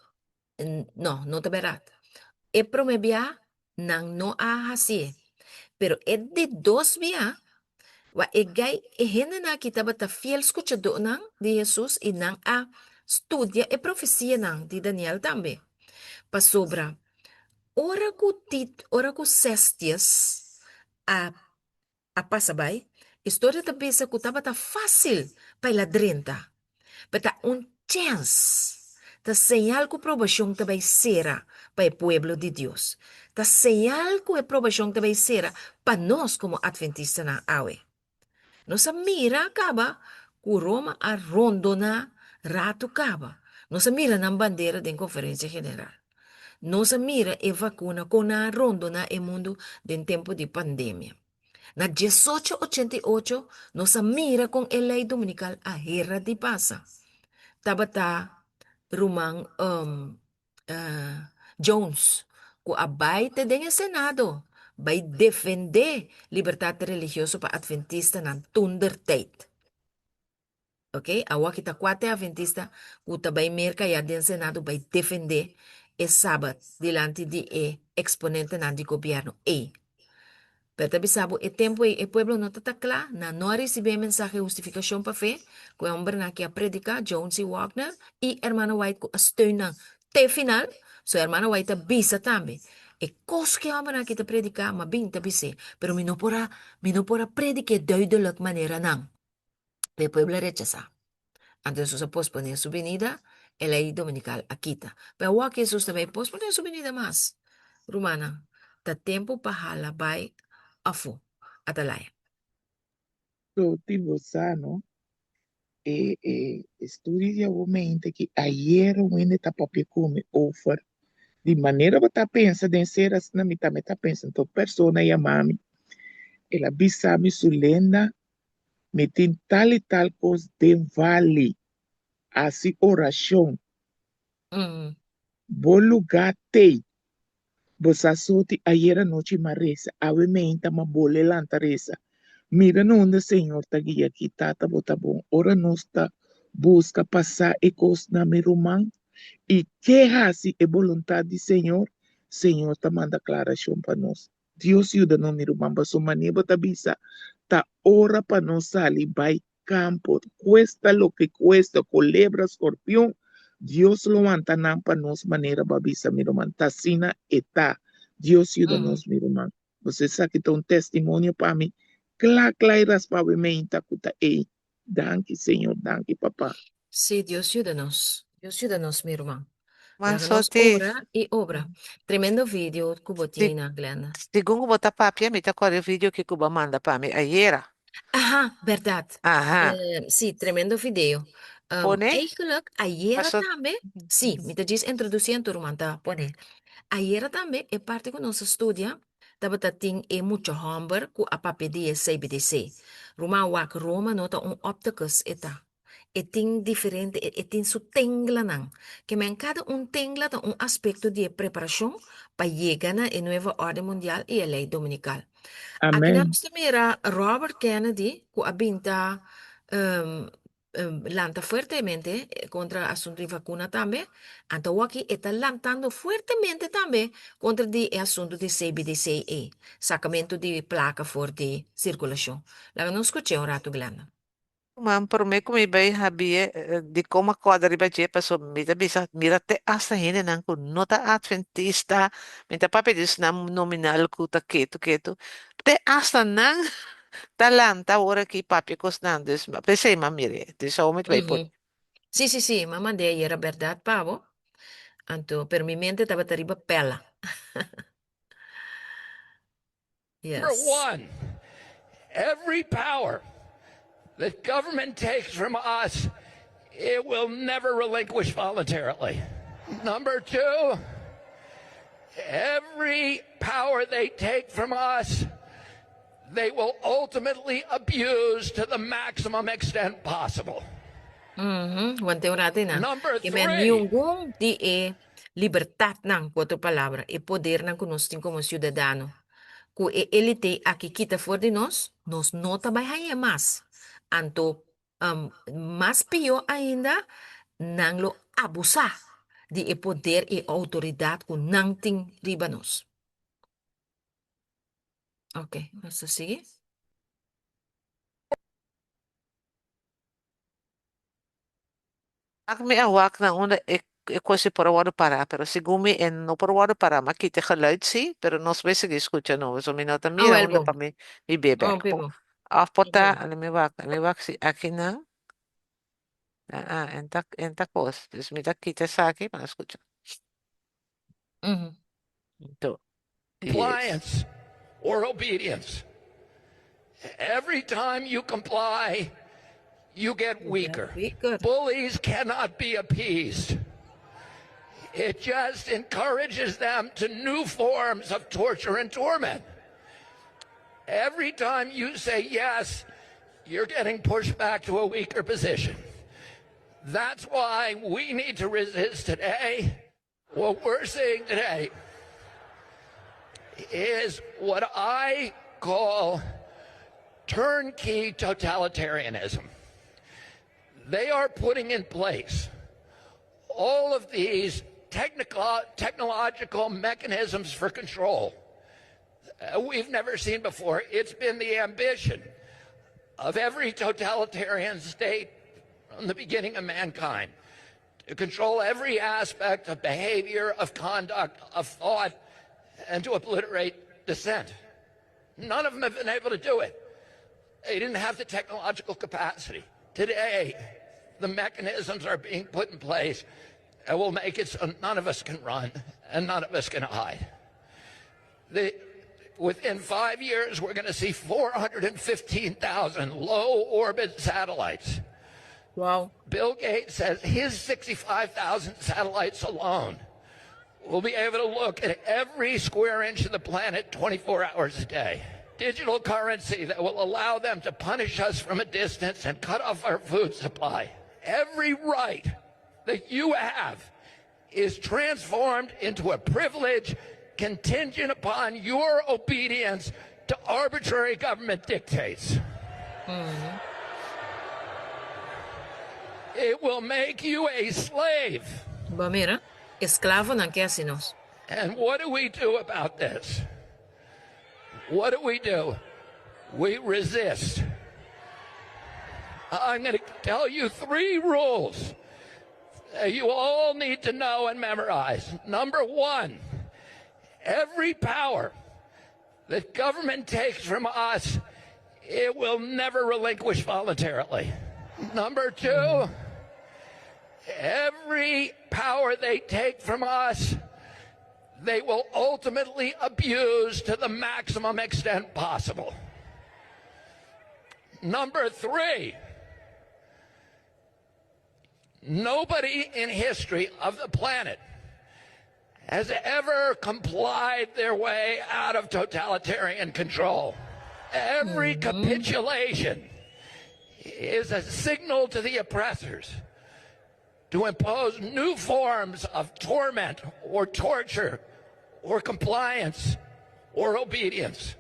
no te berat. E promebia nan no a hasi. Pero é de 2 via wa egay ehene na kita bata fiel escuchado nang di Jesus e nang a studia e profecia nang di Daniel tambe. Pa sobra, ora ku sestias a pasabay, história ta bisa ku tabata fácil pa ladrenta. Bata un chance. Ta señal ku probación ta bay sera pa el pueblo de Dios. Ta señal ku e probación ta bay sera pa nos como adventista na awe. Nossa mira acaba ku Roma a rondona rato acaba. Nossa mira na bandeira da Conferência General. Nossa mira e vacuna com a rondona e mundo em tempo de pandemia. Na 1888, nossa mira com a lei dominical a guerra de passa. Tabata rumang Jones, ku abay te den Senado, vai defender liberdade religiosa para adventista ng tundertijd. Ok? Awa kita kwate adventista, ku tabay merka ya den Senado vai defender e sabat dilante de exponente ng di gobyerno. Pero bisabo e tempo e pueblo no tatakla na no recibe mensaje justificación pa fe, ku hombre na kia predica Jones y Wagner y hermano White ku steun ng te final, so hermano White bisa tambe. E kos que hombre na kita predica mabing tabise, pero minopora predike duidelijk manera nang. De pueblo rechaza. Antes Jesús posponía su venida, el ley dominical aquita. Pero aquí Jesús también posponía su venida más. Romana, ta tiempo para la bay afu, atalaya. So, tipo sano, studia mente que ayer o ainda tá para come over de maneira que tá pensa de ser assim na mitad tá pensa então persona e a mami ela bisami su lenda metin tal e tal coisa de vale assim oração bom lugar tem você sorte ayer a noite maresa ave mente ma bole lantaresa mira onde Senhor tá guia aqui tá bom ora nós tá busca passar e coisa na mirumang e que hace é vontade do Senhor, Senhor tá manda declaração para nós. Deus ajuda no miro mamba so maneira tá bisa tá ora para nós sair vai campo, cuesta lo que cuesta, culebra, escorpião, Deus lo manda não para nós maneira babisa miro man tá sina eta. Deus ajuda nós miro man. Você sabe que tem um testemunho para mim. Claras para mim tá cuta ei. Danke Senhor, danke papá. Sí, Dios ayúdanos. Dios ayúdanos, mi hermano. Manso Háganos obra y obra. Tremendo video, Cubotina, Glenda. segundo botar papia, me tá com o vídeo que Cuba manda para mim ayer. Ajá, verdad. Aha. Sí, tremendo video. Pone? Eigenlijk, ayer Pastor. también, sí, me te dice introduciendo, Romanta, pone. Ayer también, es parte que nos estudia, tabata ting e mucho hamber ku apapedi e CBDC. Roma wak Roma nota un opticus eta. E ting diferente, e ting su tengla nang. Que men cada un tengla da un aspecto de preparación para llegar a la nueva orden mundial y la ley dominical. Aquí Amén. nós mira Robert Kennedy, que abinta lanta fuertemente contra el asunto de vacuna también. Entonces aquí está lantando fuertemente también contra el asunto de CBDCE, sacamento de placa for de circulación. La no escuché un rato, Glenda. Man, por mim, como bem sabia de como a quadra riba je passou, mira bisa, mira até essa gente não com nota adventista, mira papai diz na nominal kuta keto, até essa não talanta ora que papi costando, pensei mamire, deixa o me vai por. Sí, sí, sí, mamá de ayer era verdad, pavo. Anto, pero mi mente estaba arriba pela. Number Yes. one, every power that government takes from us, it will never relinquish voluntarily. Number two, every power they take from us, they will ultimately abuse to the maximum extent possible. Guante natin na. Number Que men three, yung di libertad ng quatro palabra, e poder ng conosting como ciudadano. Ku elite aqui kita for de nós não trabalhamos mais. Anto, mais pior ainda, nang lo abusar de poder e autoridade que não tem riba nós. Ok, vamos seguir? Acme awak na onda coisa por hora parar, pero segundo me no por hora parar, mas aqui te geluid zie, pero nos vezes que escucha no, so me nota mira onda Elbo. para mim, mi bebê. Pibo. Afpota, me wak si aqui na. Enta coisa, dus me daqui te saque, mas escucha. Então, compliance or obedience. Every time you comply, you get weaker. Bullies cannot be appeased. It just encourages them to new forms of torture and torment. Every time you say yes, you're getting pushed back to a weaker position. That's why we need to resist today. What we're seeing today is what I call turnkey totalitarianism. They are putting in place all of these technological mechanisms for control we've never seen before. It's been the ambition of every totalitarian state from the beginning of mankind to control every aspect of behavior, of conduct, of thought, and to obliterate dissent. None of them have been able to do it. They didn't have the technological capacity. Today, the mechanisms are being put in place that will make it so none of us can run and none of us can hide. Within 5 years, we're going to see 415,000 low orbit satellites. Wow. Bill Gates says his 65,000 satellites alone will be able to look at every square inch of the planet 24 hours a day. Digital currency that will allow them to punish us from a distance and cut off our food supply. Every right that you have is transformed into a privilege contingent upon your obedience to arbitrary government dictates. It will make you a slave. Ba mira, esclavo ng casinos. And what do we do about this? What do? We resist. I'm going to tell you 3 rules that you all need to know and memorize. Number 1, every power that government takes from us, it will never relinquish voluntarily. Number 2, every power they take from us, they will ultimately abuse to the maximum extent possible. Number 3, nobody in history of the planet has ever complied their way out of totalitarian control. Every capitulation is a signal to the oppressors to impose new forms of torment or torture or compliance or obedience.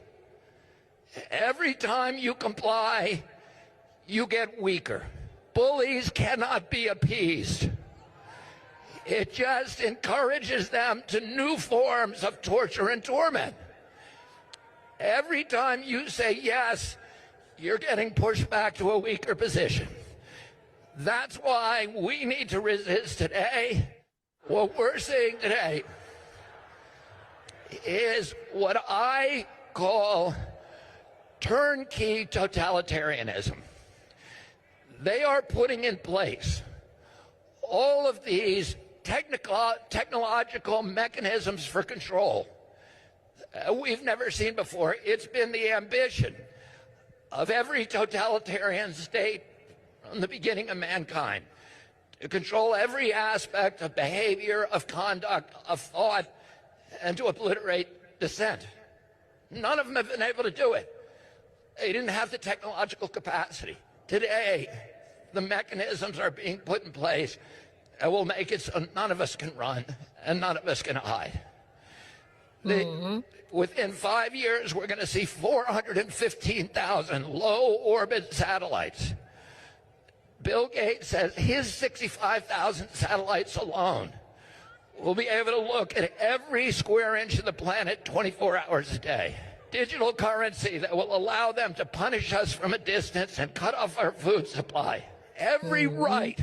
Every time you comply, you get weaker. Bullies cannot be appeased. It just encourages them to new forms of torture and torment. Every time you say yes, you're getting pushed back to a weaker position. That's why we need to resist today. What we're seeing today is what I call turnkey totalitarianism. They are putting in place all of these technological mechanisms for control we've never seen before. It's been the ambition of every totalitarian state from the beginning of mankind to control every aspect of behavior, of conduct, of thought, and to obliterate dissent. None of them have been able to do it. They didn't have the technological capacity. Today, the mechanisms are being put in place that will make it so none of us can run and none of us can hide. Within 5 years, we're going to see 415,000 low orbit satellites. Bill Gates says his 65,000 satellites alone will be able to look at every square inch of the planet 24 hours a day. Digital currency that will allow them to punish us from a distance and cut off our food supply. Every right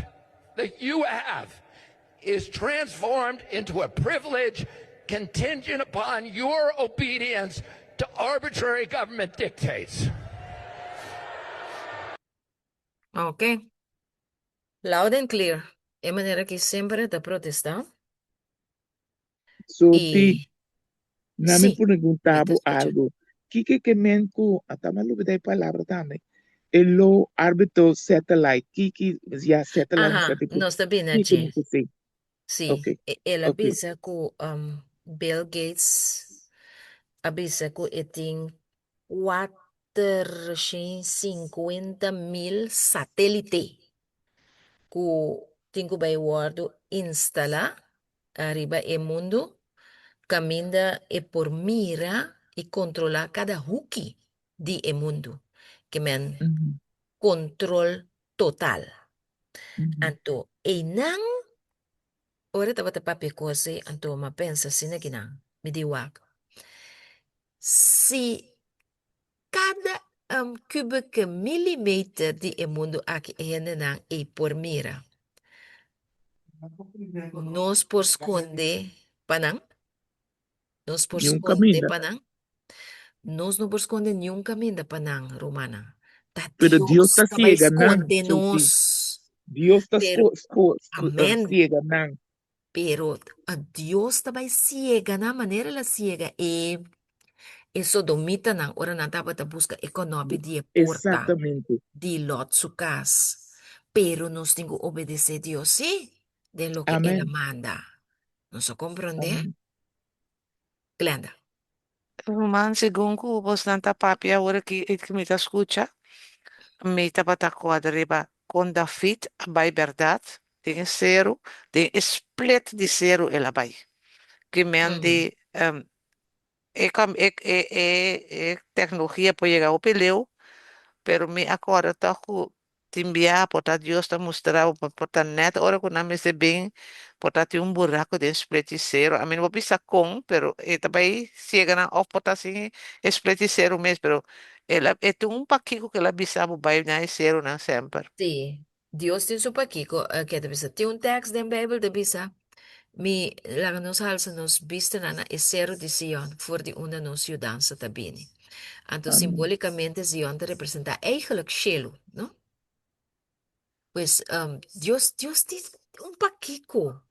that you have is transformed into a privilege contingent upon your obedience to arbitrary government dictates. Okay. Loud and clear. De manera que siempre te protesta. Sophie, nami Sí, po naguntabo escucho. algo. Kike kemen ko, atama lo biday palabra tame. El low orbital satellite, kiki ya satellite Ajá, sa tipo. no está bien, Kiki Che. mo ko say. Sí, Okay, él okay. avisa que Bill Gates avisa que tem 450.000 satélites que tem que guardo instalar arriba el mundo, caminda e por mira e controlar cada hooky de el mundo, que men Mhm, control total. mhm. Anto, e nang ora tava te papi kose anto mapensa sina ginang, midiwak. Si cada cubic millimeter di el mundo aqui nang e por mira, nos por esconde panang, nos por Yung esconde kamina. panang, nos no por esconde nenhum caminho da panang romana. Ta Pero Dios Dios está que vai ciega, nan, esconde Sophie. nos. Dios está Pero, amén. ciega, nan. Pero a Dios também ciega na maneira la ciega e sodomita na ora na tapa ta busca economi de porta Exactamente. de lot su casa. Pero nos tengo que obedecer a Dios, sí, de lo que Él Amén. manda. ¿Nos comprende? Amén. Glenda. Roman, según vos tanta papi ahora que me te escucha, me te pata quadriba con da fit by verdad, de zero, de split de zero el abai. Que me ande, tecnologia para llegar ao peleu, pero me agora tá com te enviar, portar Deus tá mostrar, portar net, ora quando me se bem, portar tem buraco de espleticeiro, a mim não vou pensar com, pero também chega na, ou portar assim, espleticeiro mesmo, pero ela, tem paquico que ela bisava, vai na zero, na sempre. Sí, Dios tiene su paquico, que te bisa. Tiene un text de Bible de bisa. La nos halsa nos viste na e zero de Sion, voor die onder nos Judanse tabini. Anto Amén. simbólicamente Sion te representa eigenlijk Shelo, ¿no? Pues Dios tiene un paquico.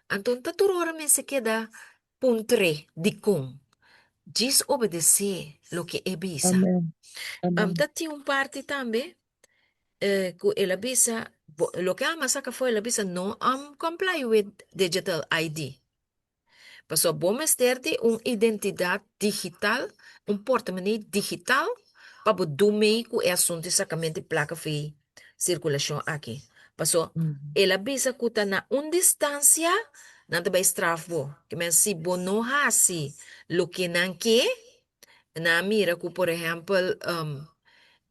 Anto taturora me se queda puntre di con. Diz obedecer lo que é bisa. Amén. Amén. Tati un parte también. Que ela bisa, lo que ama saca foi ela bisa no comply with digital ID. Passou bom ter uma identidade digital, portemonnee digital, para poder meio que é assunto de sacamento de placa de circulação aqui. Passou, ela bisa que está na distância, não também strafbo. Que men se bo não hasi, lo que não que, na mira que, por exemplo,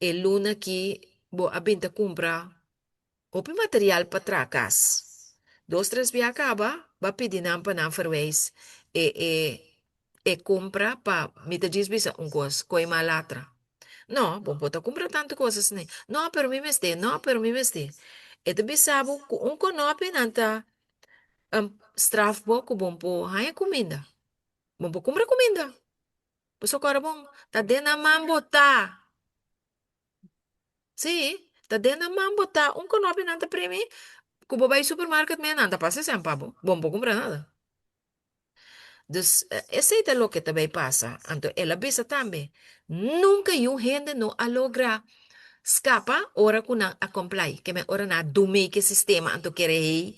el luna que bo abinta compra open material para tracas. 2, 3 dias acaba, va pedir nampa na verwijs e compra para mita diz bisa coisa, coi malatra. Não, bom, pode comprar tantas coisas, né? Não, pero me meste, não, pero me meste. E te bisabo, conope nanta strafbo ko bom po haya comida. Bom po compra comida. Pues agora bom, tá dentro na mambo tá. Sí, tá dentro da mambo, tá conope nanta premi, kubo vai supermarket me nanta passa sem pabo, bom po comprar nada. Dus, esse é o que também passa. Então, ela pensa também, nunca um gente não a logra escapa ora com a comply, que me ora na dume que sistema, então querer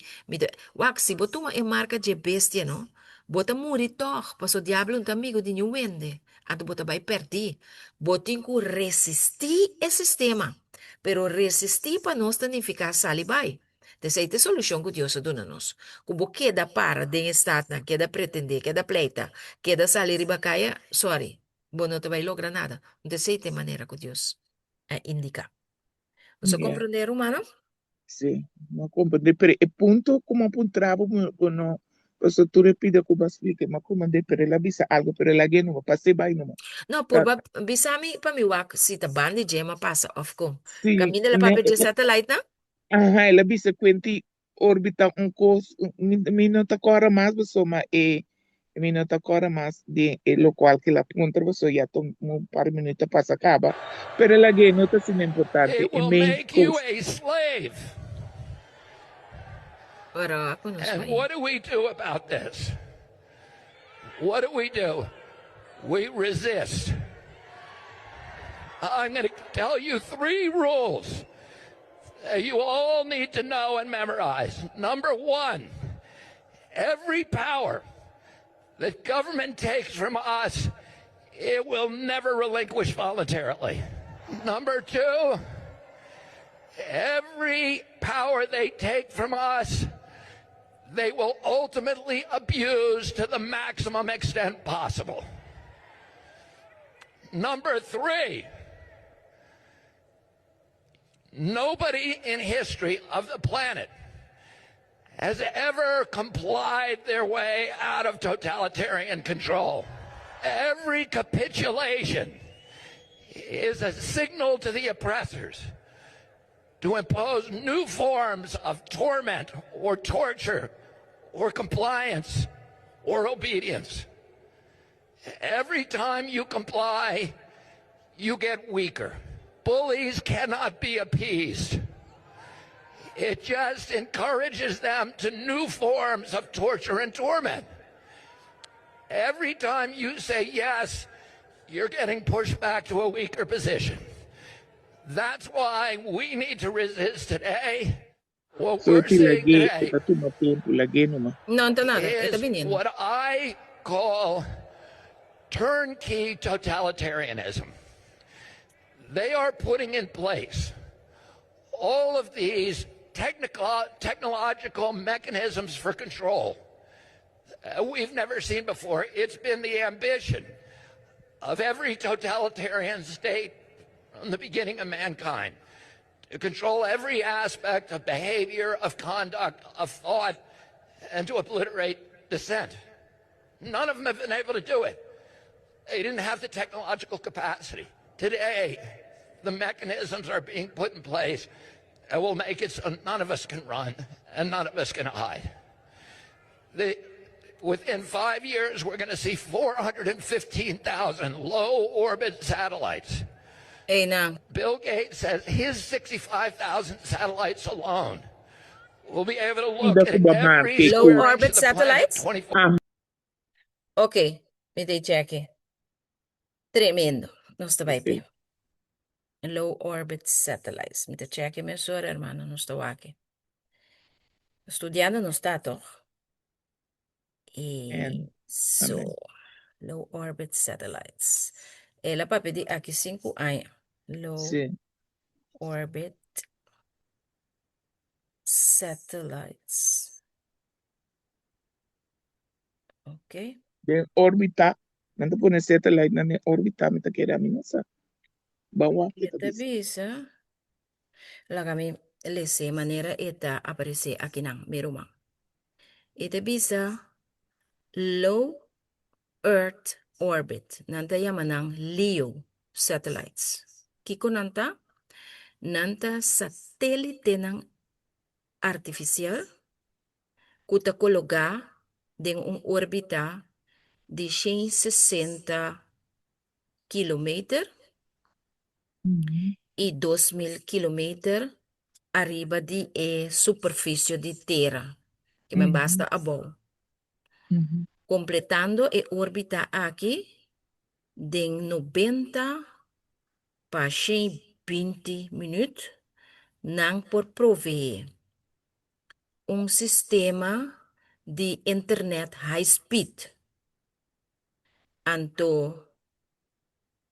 wak se botou uma marca de bestia, não? Bota muri toch, passo diablo um amigo de new wende, então bota vai perder. Botin que resistir esse sistema, pero resistir para nós significa sair vai. Dessa é a solução que Deus dá nos. Como queda para de estar na, queda pretender, queda pleita, queda sair e bacaia, sorry, bom não te vai lograr nada. Dessa é a maneira que Deus indica. Você Yeah. compreender, humano? Sí, no comprende, pero el punto como apuntaba, no, pues tú le pides que vas a explicar, mas como de, pero la visa algo, pero la guía no va a pasar, no. Não, por bisami para mi wak si ta bandi jema passa of com. Sí, Caminho la papel de satellite na? ajá, la visa cuenta órbita un cos, mi no te corre más, pues mi no te corre más de lo cual que la punta, pues ya un par de minutos pasa acaba, pero la guía no está sin importante. It will make you a slave. And what do we do about this? What do we do? We resist. I'm going to tell you 3 rules you all need to know and memorize. Number 1, every power that government takes from us, it will never relinquish voluntarily. Number 2, every power they take from us, they will ultimately abuse to the maximum extent possible. Number 3, nobody in history of the planet has ever complied their way out of totalitarian control. Every capitulation is a signal to the oppressors to impose new forms of torment or torture or compliance or obedience. Every time you comply, you get weaker. Bullies cannot be appeased. It just encourages them to new forms of torture and torment. Every time you say yes, you're getting pushed back to a weaker position. That's why we need to resist today. What So we're ti seeing lagi, today kita tumapin lagi naman. No, ito na. Ito is binin. what I call turnkey totalitarianism. They are putting in place all of these technological mechanisms for control we've never seen before. It's been the ambition of every totalitarian state from the beginning of mankind to control every aspect of behavior, of conduct, of thought, and to obliterate dissent. None of them have been able to do it. They didn't have the technological capacity. Today, the mechanisms are being put in place that will make it so none of us can run and none of us can hide. Within 5 years, we're going to see 415,000 low orbit satellites. Eh na. Bill Gates says his 65,000 satellites alone will be able to look Hindi ko at ba every market Low square ko? orbit inch of the planet satellites? 24. Okay. Mite check. Tremendo. No sta vai Sí. Low orbit satellites. Mite check me sora, hermano. No sta waki. Studiando no sta toch? And So, amen. low orbit satellites. La papi di aqui 5 anos. Low Sí. orbit satellites. Okay. Then orbita, nanto po na satellite na ni orbita, mita kira minasa. Bawa kita Ita bisa. bisa. La kami lese manera ita aparece aqui nang merumang. Ita bisa low Earth orbit. Nanta yaman ng LEO satellites. Kiko nanta? Nanta satellite ng artificial kuta kologa ding orbita di 160 kilometer e 2.000 kilometer arriba di superficie di terra, che ben basta above. Completando orbita aqui de 90 para 120 minutos, não por prover sistema de internet high speed. Anto,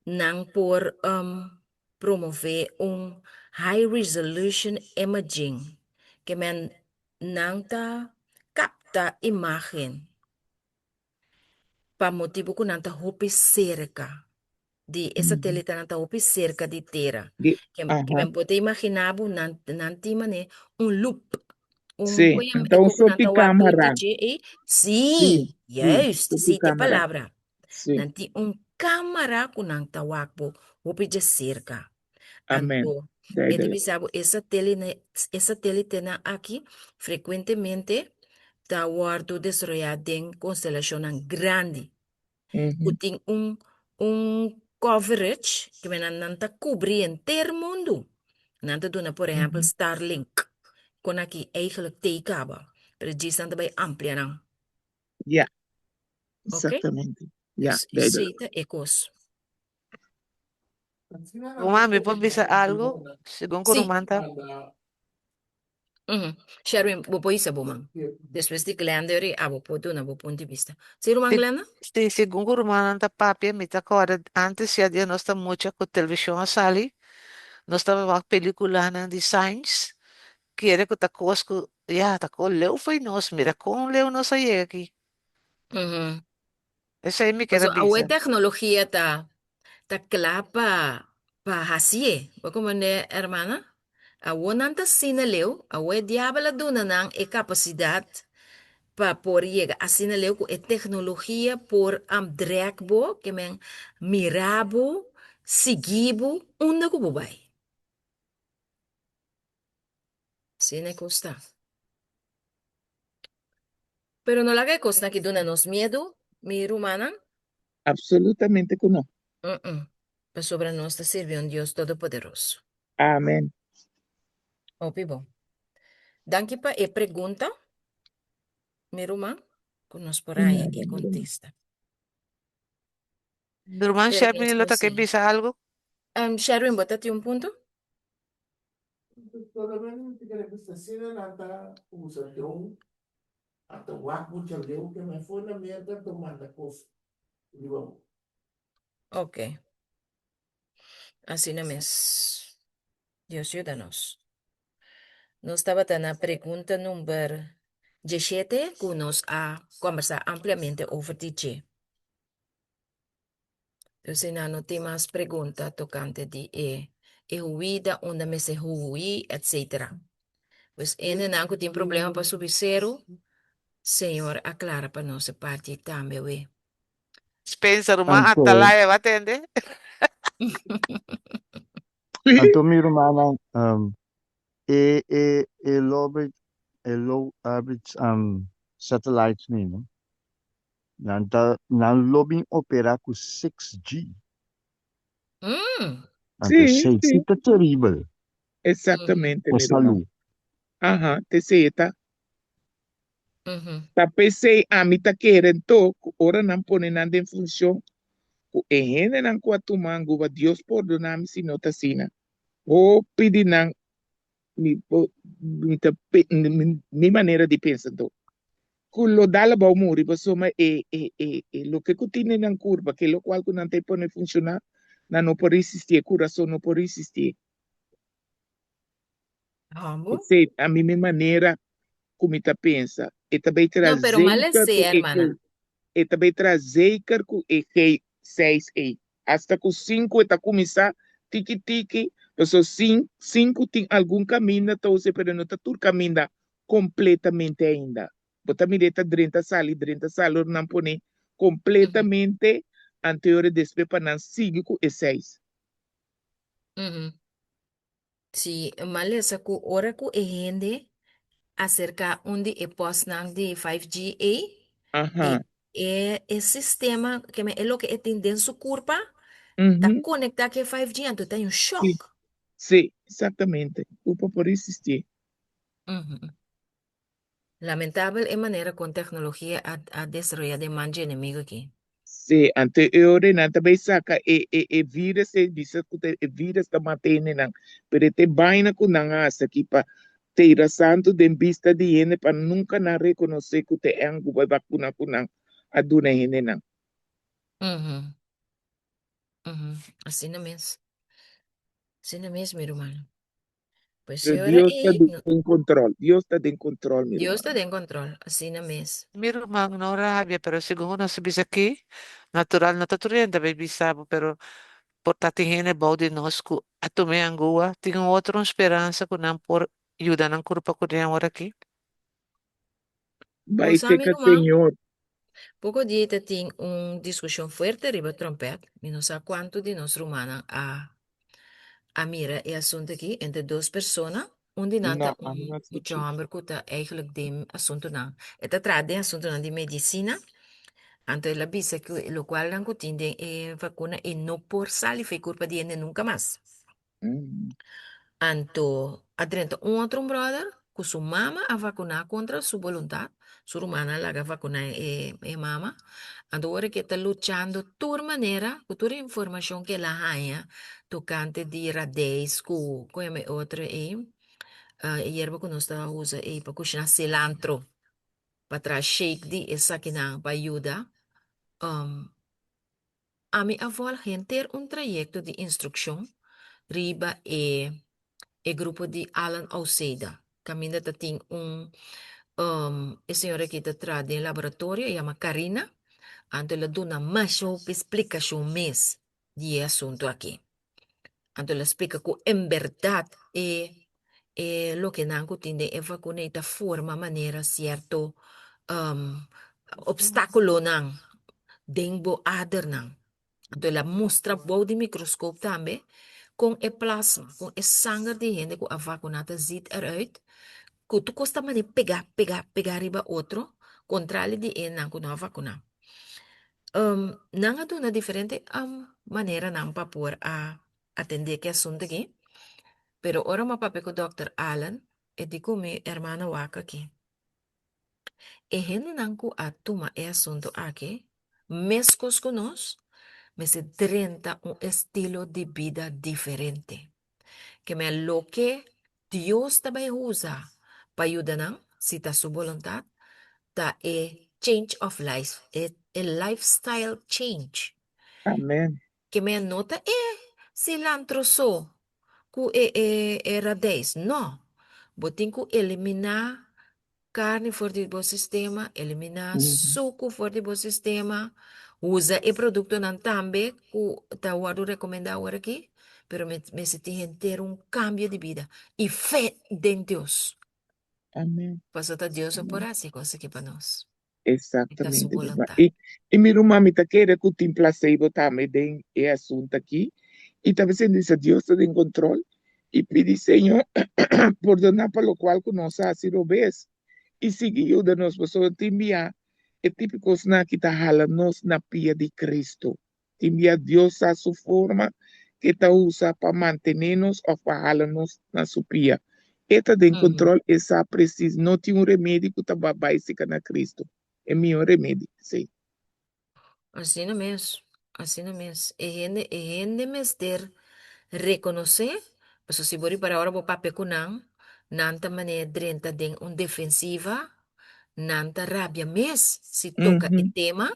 não por promover high resolution imaging, que men não ta capta imagen para motivo que não ta hopi cerca de satélite não ta hopi cerca de terra. Que men pode imaginar nanti mane loop. Sí, então sopi câmera. Sim, juist, sopi sim, a câmera. palavra. Sí. Nanti câmara com nanta wakbo, hopi de cerca. Amen. Anto, Daí, bisabo, essa satélite na aqui, frequentemente, está guardo desarrollado em constelação grande. Que tem coverage que nanta cobrir inteiro mundo. Nanta dona, por exemplo, Starlink. Kon aqui eigenlijk teekaba. Maar die staan erbij amplia dan. Ja, Oké? exatamente. Ja, Dus daí. zeita ecos. Mami, pode bisa algo? Según Sí. Kurumanta. Sherwin, bo isa bumang. Después de calendar, abo po doon, abo punto de vista. Sino mang Glenda? Sí, según Kurumanta papi, me acorda antes ya dia nós estamos muito com televisão a sali. Nós estamos vendo película na designs. Quiere que ta cosco, ya, ta co leu foi nós, mira com leu nós aí aqui. Essa aí me quer So, awe bisa. teknologia ta klapa pa hasie. Bako man hermana? Awe nanta sinaleu, awe diabla duna nang capacidad pa por llegar a sinaleu ko tecnologia por drekbo, que men mirabo, sigibo, unda ko bubay. Sine costa. Pero no la que costa que duna nos miedo, mi rumana. Absolutamente que no. Pues sobre nosotros sirve un Dios todopoderoso. Amén. Oh, pibo. Danke pa e pregunta. Miruma, kunos por ahí e contesta. Mi hermano Pero Sherwin, lo que sí. visa algo. Sherwin, bótate un punto. Solamente que esta cena nata usación hasta guapo mucho leo que me fue la mierda tomando cosas. Digo, Ok. Así no es. Dios ayúdanos. No estaba tan a pregunta número 17 que nos ha conversado ampliamente over DJ. Entonces, no tem más pregunta tocante de huida, onde me se hui, etc. Pues, en el tem problema para subir cero, Senhor, aclara para nossa parte também, ué. Spencer, uma Anto, atalaya, atende. anto mi romana, low average satellites ni, no? Nan lobbying opera com 6G. Anto Sí, 6 sí, é terrível. exactamente, O mi hermano. salud. Ajá, te seta. Uhum. Ta PC a mí ta quieren to, ora nan ponen ande en función. Ejene nan kuatumangu, va Dios perdonami si no ta sina. O pidi nan mi manera di pensare. Quello dalla ba muri, insomma, lo che continua in curva, che lo qualcuno non te può funzionare, non può resistere, coração non può resistere. Vamos. Se a minha maneira, como está pensa, e também Não, pero mal é trazer ser, hermana. e também trazer com e que 6 e hasta com 5 está começar tiki tiki, então 5 tem algum caminho, então você pero não está tudo caminho completamente ainda. Bota mireta 30 sali, não pone completamente anterior despe para 5 e 6. Uhum. Sim, mal é que hora que gente acerca onde é postnang de 5G Ajá. e sistema que é o que é tendência curva, tá Uhum. conectado com 5G, então tem um Sim, choque. sim, exatamente. O por existir. Uhum. Lamentável é a maneira com tecnologia a destruir de manje inimigo aqui. Se ante ore na também saca e vírus e bisa kute e vírus da matene nang pero te baina ku nang asa ki pa teira santo den vista di ene pa nunca na reconocer que te angu ba vacuna ku nang aduna ene nang. Uhum. Uhum. Assim não mesmo. Assim não mesmo, meu irmão. Pues Pero senhora, Dios está en control. Dios está en control, mi Deus hermano. está em controle, assim não mesmo. Mi hermano no rabia, pero según no se bisa aquí, natural no taturienta, baby sabo, pero por tatihene body nosco, a tu me angua, tenho outra esperança que não por ayuda não curpa que tem agora aqui. Vai Pues a ser mi que irmão, Señor, pouco dia tem discussão forte riba trompete, e não sei quanto de nós romana a mira e assunto aqui entre duas pessoas, onde nanta no, I'm not chamber que tá eigenlijk de assunto não. Eta trade assunto não de medicina, anto ela bisa que lo qual não contende vacuna e não por sali fe culpa de ene nunca mais. Anto, adrento outro brother, com sua mama a vacunar contra sua vontade, sua humana lá a vacunar mama, anto agora que está lutando de toda maneira, com toda a informação que ela ganha, tocante de radez, com é outra a erva que nós estamos usando para cozinhar cilantro, para trazer shake de essa que não, para ajudar. A minha avó ter trajecto de instrução, riba grupo de Alan Alceida. Caminda tem a senhora que está atrás do laboratório, chama Karina. Então, ela dá mais uma explicação mês de assunto aqui. Então, ela explica que, em verdade, o que não entende é vacuna da forma, maneira, certo, obstáculo não, dengo ader não. Então, ela mostra o de microscópio também, com o plasma, com o sangue de gente que a vacunada ziet eruit, que tu costa mani pegar riba outro, contrário de não com a vacuna. Não há uma diferente maneira não para por a atender que assunto aqui, pero ora ma pape com o Dr. Allen, e di kumi hermana waka ki. E hindi nangku atuma e asunto aquí, mezcos con nos, me se trenta un estilo de vida diferente. Que me lo que Dios te va a usar para ayudar, si ta su voluntad, ta change of life, el lifestyle change. Amen. Que me anota cilantro so, ku era 10. No, botin ku eliminar carne fora do sistema, eliminar Mhm. suco fora do sistema, usa e produto não também, que tá o recomendado aqui, pero me se tem ter um cambio de vida e fé em Deus. Amen. Passou a Deus por Amen. assim, conseguir para nós. Está sua Exatamente. vontade. E miro mami tá querendo que o tempo placebo também tem esse assunto aqui. E talvez ele disse, Deus está em controle. E pedi, Senhor, perdonar pelo qual que nós ha sido vez. E seguir o de nós, pessoas, te enviar. É típico na que tá hala nós na pia de Cristo. Te enviar Deus a sua forma que está usa para manter-nos ou para hala-nos na sua pia. Esta de controle, essa precisa, não tem um remédio que está básica na Cristo. É meu remédio, sim. Assim não mesmo. Assim não mesmo. E gente mesmo reconocer, mas se bori para agora vou papel com não, nanta maneira drenta den um defensiva, nanta rabia mes, se toca e tema,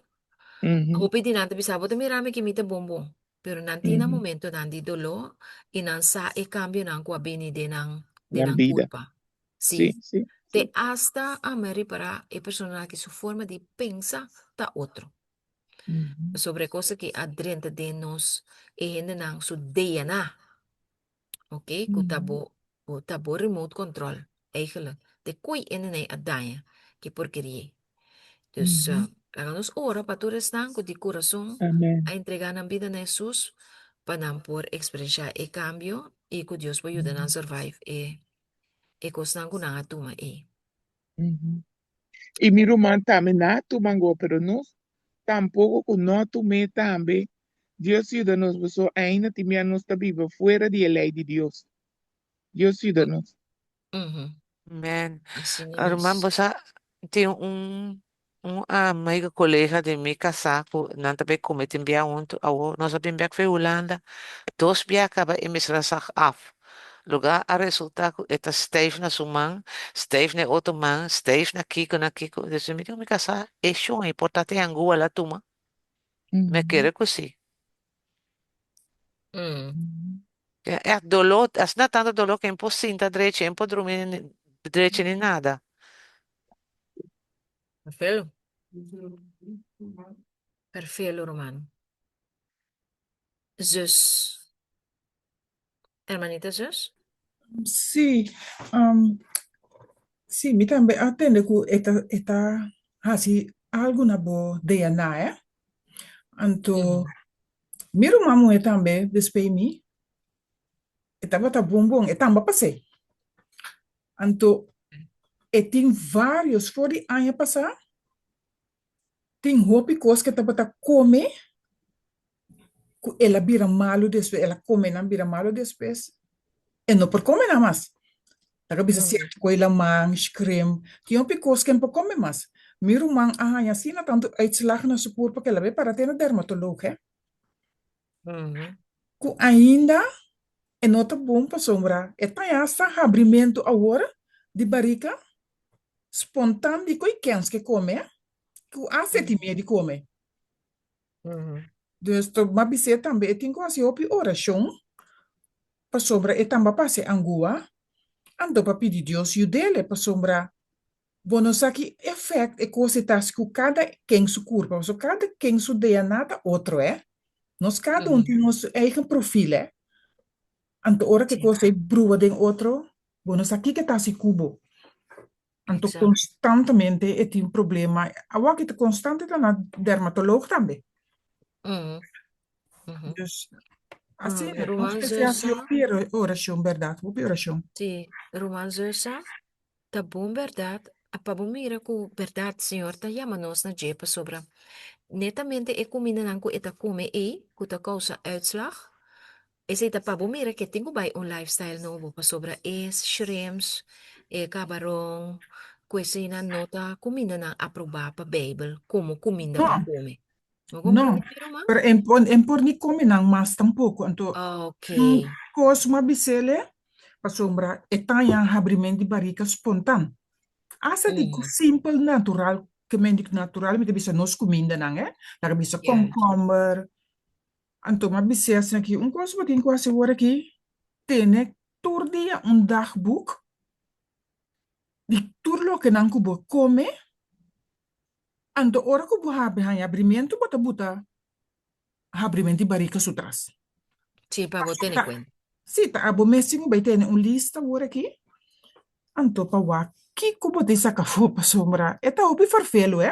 hopi di nanta bisa bota mirame que mita bombom, pero nanti na momento nanti dolor e nan sa e cambio nan kwa bini de Na nan vida. culpa. Sim, Sí. sim. Te hasta a meri para e persona que su forma de pensa ta outro. Sobre coisa que adrenta de nós e ainda não su DNA. Oké, ku tabo remote control. Eigenlijk, de koei in een adaya, que porqueria. Dus, hagamos ora para tu restan con di corazón Amen. a entregar en vida a Jesús para por experienciar el cambio y que Dios pueda ayudar a survive e costan con nada tuma E miro man também na tu mango, pero nós tampouco com nós tu me também. Deus ajuda-nos, pessoal, ainda timia nós está viva fora de lei de Deus. Deus ajuda-nos. Amen. Assim Irmã, mesmo. você tem um amigo colega de mim casaco, não também como te enviar nós enviar foi Holanda, dois via acaba e me srazag af. Lugar a resulta que eta steve na sumang, steve na outro man, steve na kiko, dus me digo me casar, é show, é importante angua la tuma, me querer assim. É dolor, as não tanto dolor que é impossível direito, é impossível dormir direito nem nada. Perfeito. Perfeito, Romano. Zus. Hermanita zus? Sí, sí, mi también atende ku eta hasi alguna bo DNA, Anto, miro mamu también despei mi, eta bota bumbum, eta amba passei. Anto, tem vários fora anos passar, tem roupa coisa que tá bota come, ela vira malo depois, ela come não vira malo depois, e não por comer nada mais. Taga bisa certo coisa mang, scream, tem uma coisa que não por comer mais. Miro mang, assim na tanto uitslag na supor porque ela vai para ter na dermatoloog, Ku ainda é nota bom para sombra, é essa abrimento agora de barriga espontâneo de coisas que come, que há sentimento de comer. Dus to mabise também tem quase opi oração para sombra e também passe angua, ando para pedir Deus dele para sombra bonosaki effect e coisa tas que cada quem su curva, so cada quem su DNA tá outro nós cada tem nosso eigen perfil anto ora que coisa brua de outro bonosaki que tá se cubo anto constantemente e tem problema awa que constante tá na dermatoloog também dus assim nós precisamos ouvir oração verdade ouvir oração Sí, Román Zersa, ta bom verdade, a pabumira ku verdade, Senhor, ta yamanos na jepa sobra. Netamente e kumina nang ku eta kume ku ta causa uitslag. E sa ita pabumira que tengo bay un lifestyle novo pa sobra shrimps, kabarong kwesi na nota kumina na aproba pa Bible como kumina No, pa come. Mo no. comprende pero ma? Pero por ni come nang mas tampoco. Anto, Okay. kos mabisele, pasombra, etang yang abrimento de barriga spontan. Asa di simple natural, que mendik natural, mi bisa nos comida nang, Daga bisa Yeah. komkommer. Anto mabise as naki, kos batin kwasi wara ki, tenek tur dia dagboek. Di turlo que nang kubo come, anto ora kubo habe hanya abrimento bota buta abrimento de barriga sutras. Sí, pa bote ni kwenta. Si ta abo messing ba tene lista wora ki? Anto pa wa ki kubo de sakafo pa sombra. Eta obi farfelo,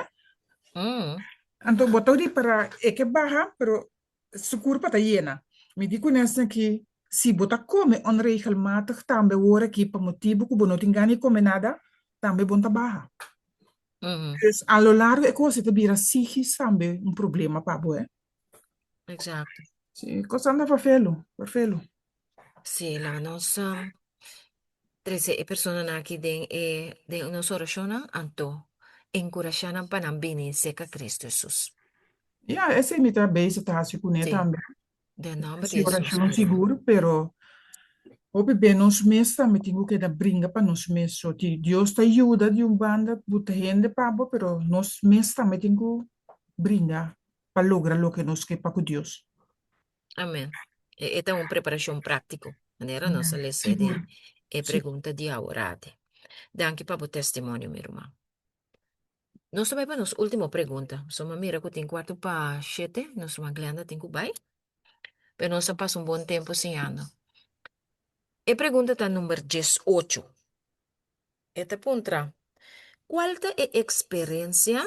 Anto botou di para que baja, pero sukur pa ta yena. Mi di nessa que si bota come onregelmatig tambe wora ki pa motivo kubo no tingani come nada, tambe bonta baja. Dus a lo largo e cosa te bira psichis tambe un problema pa bo, Exacto. Si, cosa anda farfelo. Sí, la nos 13 persona na ki den nos orationa anto encourajanan panambini seca Cristo Jesus. Ja, essa é minha base, tá? Se conhece Sí. também. De nombre de Se Jesus. oração seguro, pero obi bem nos mês também tenho que dar brinca para nos mês. So, Deus te ajuda de banda, buta gente pabo, pero nos mês também tenho brinca para lograr lo que nos quepa com Deus. Amén. Esta es una preparación práctica. Manera no se le Seguro. cede e pregunta di aurate. Danke para o testimonio, mi hermano. Nós também para nos última pergunta. Soma mira que tem 4 para 7, nós uma glenda tem que vai. Pero nós passa um bom tempo sem ano. E pergunta tá número 18. Esta puntra. Qual é a experiência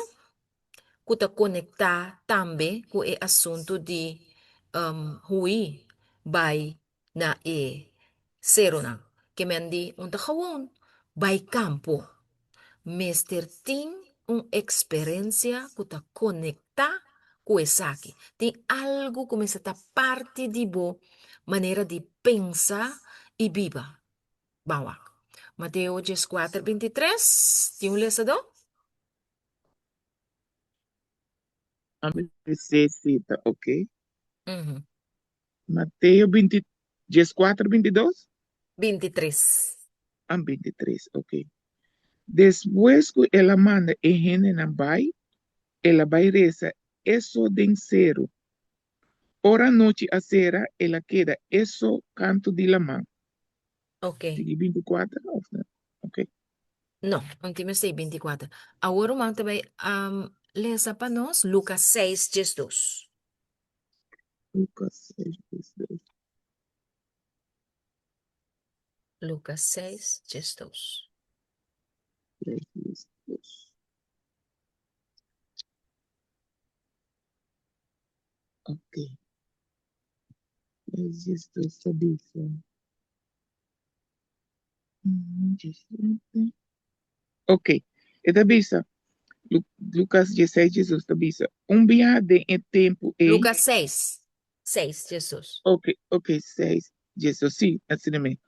que te conecta também com o assunto de hui by na serona? Que mendi gewoon by campo. Mister tem uma experiência que te conecta com essa aqui. Tem algo que começa a parte de boa maneira de pensar e viva. Bawa. Mateus 4:23. Tem um lesador? Necessita, ok? Mateus 20, 14, 22? 23. 23, ok. Después que ela manda gente na bai, ela vai reza eso de cero. Ora noite a cera, ela queda eso canto de la mão. Ok. 24, ok. Não, não temos 24. Agora o manto vai lesa para nós Lucas 6:2. Lucas 6:2. Lucas 6:2. Ok. 6:2 sabe. Ok. Esta bisa. Lucas 16, Jesus está bisa. Viaje em tempo e... Lucas 6. 6, Jesus. Ok, 6. Jesus, sim, assim mesmo.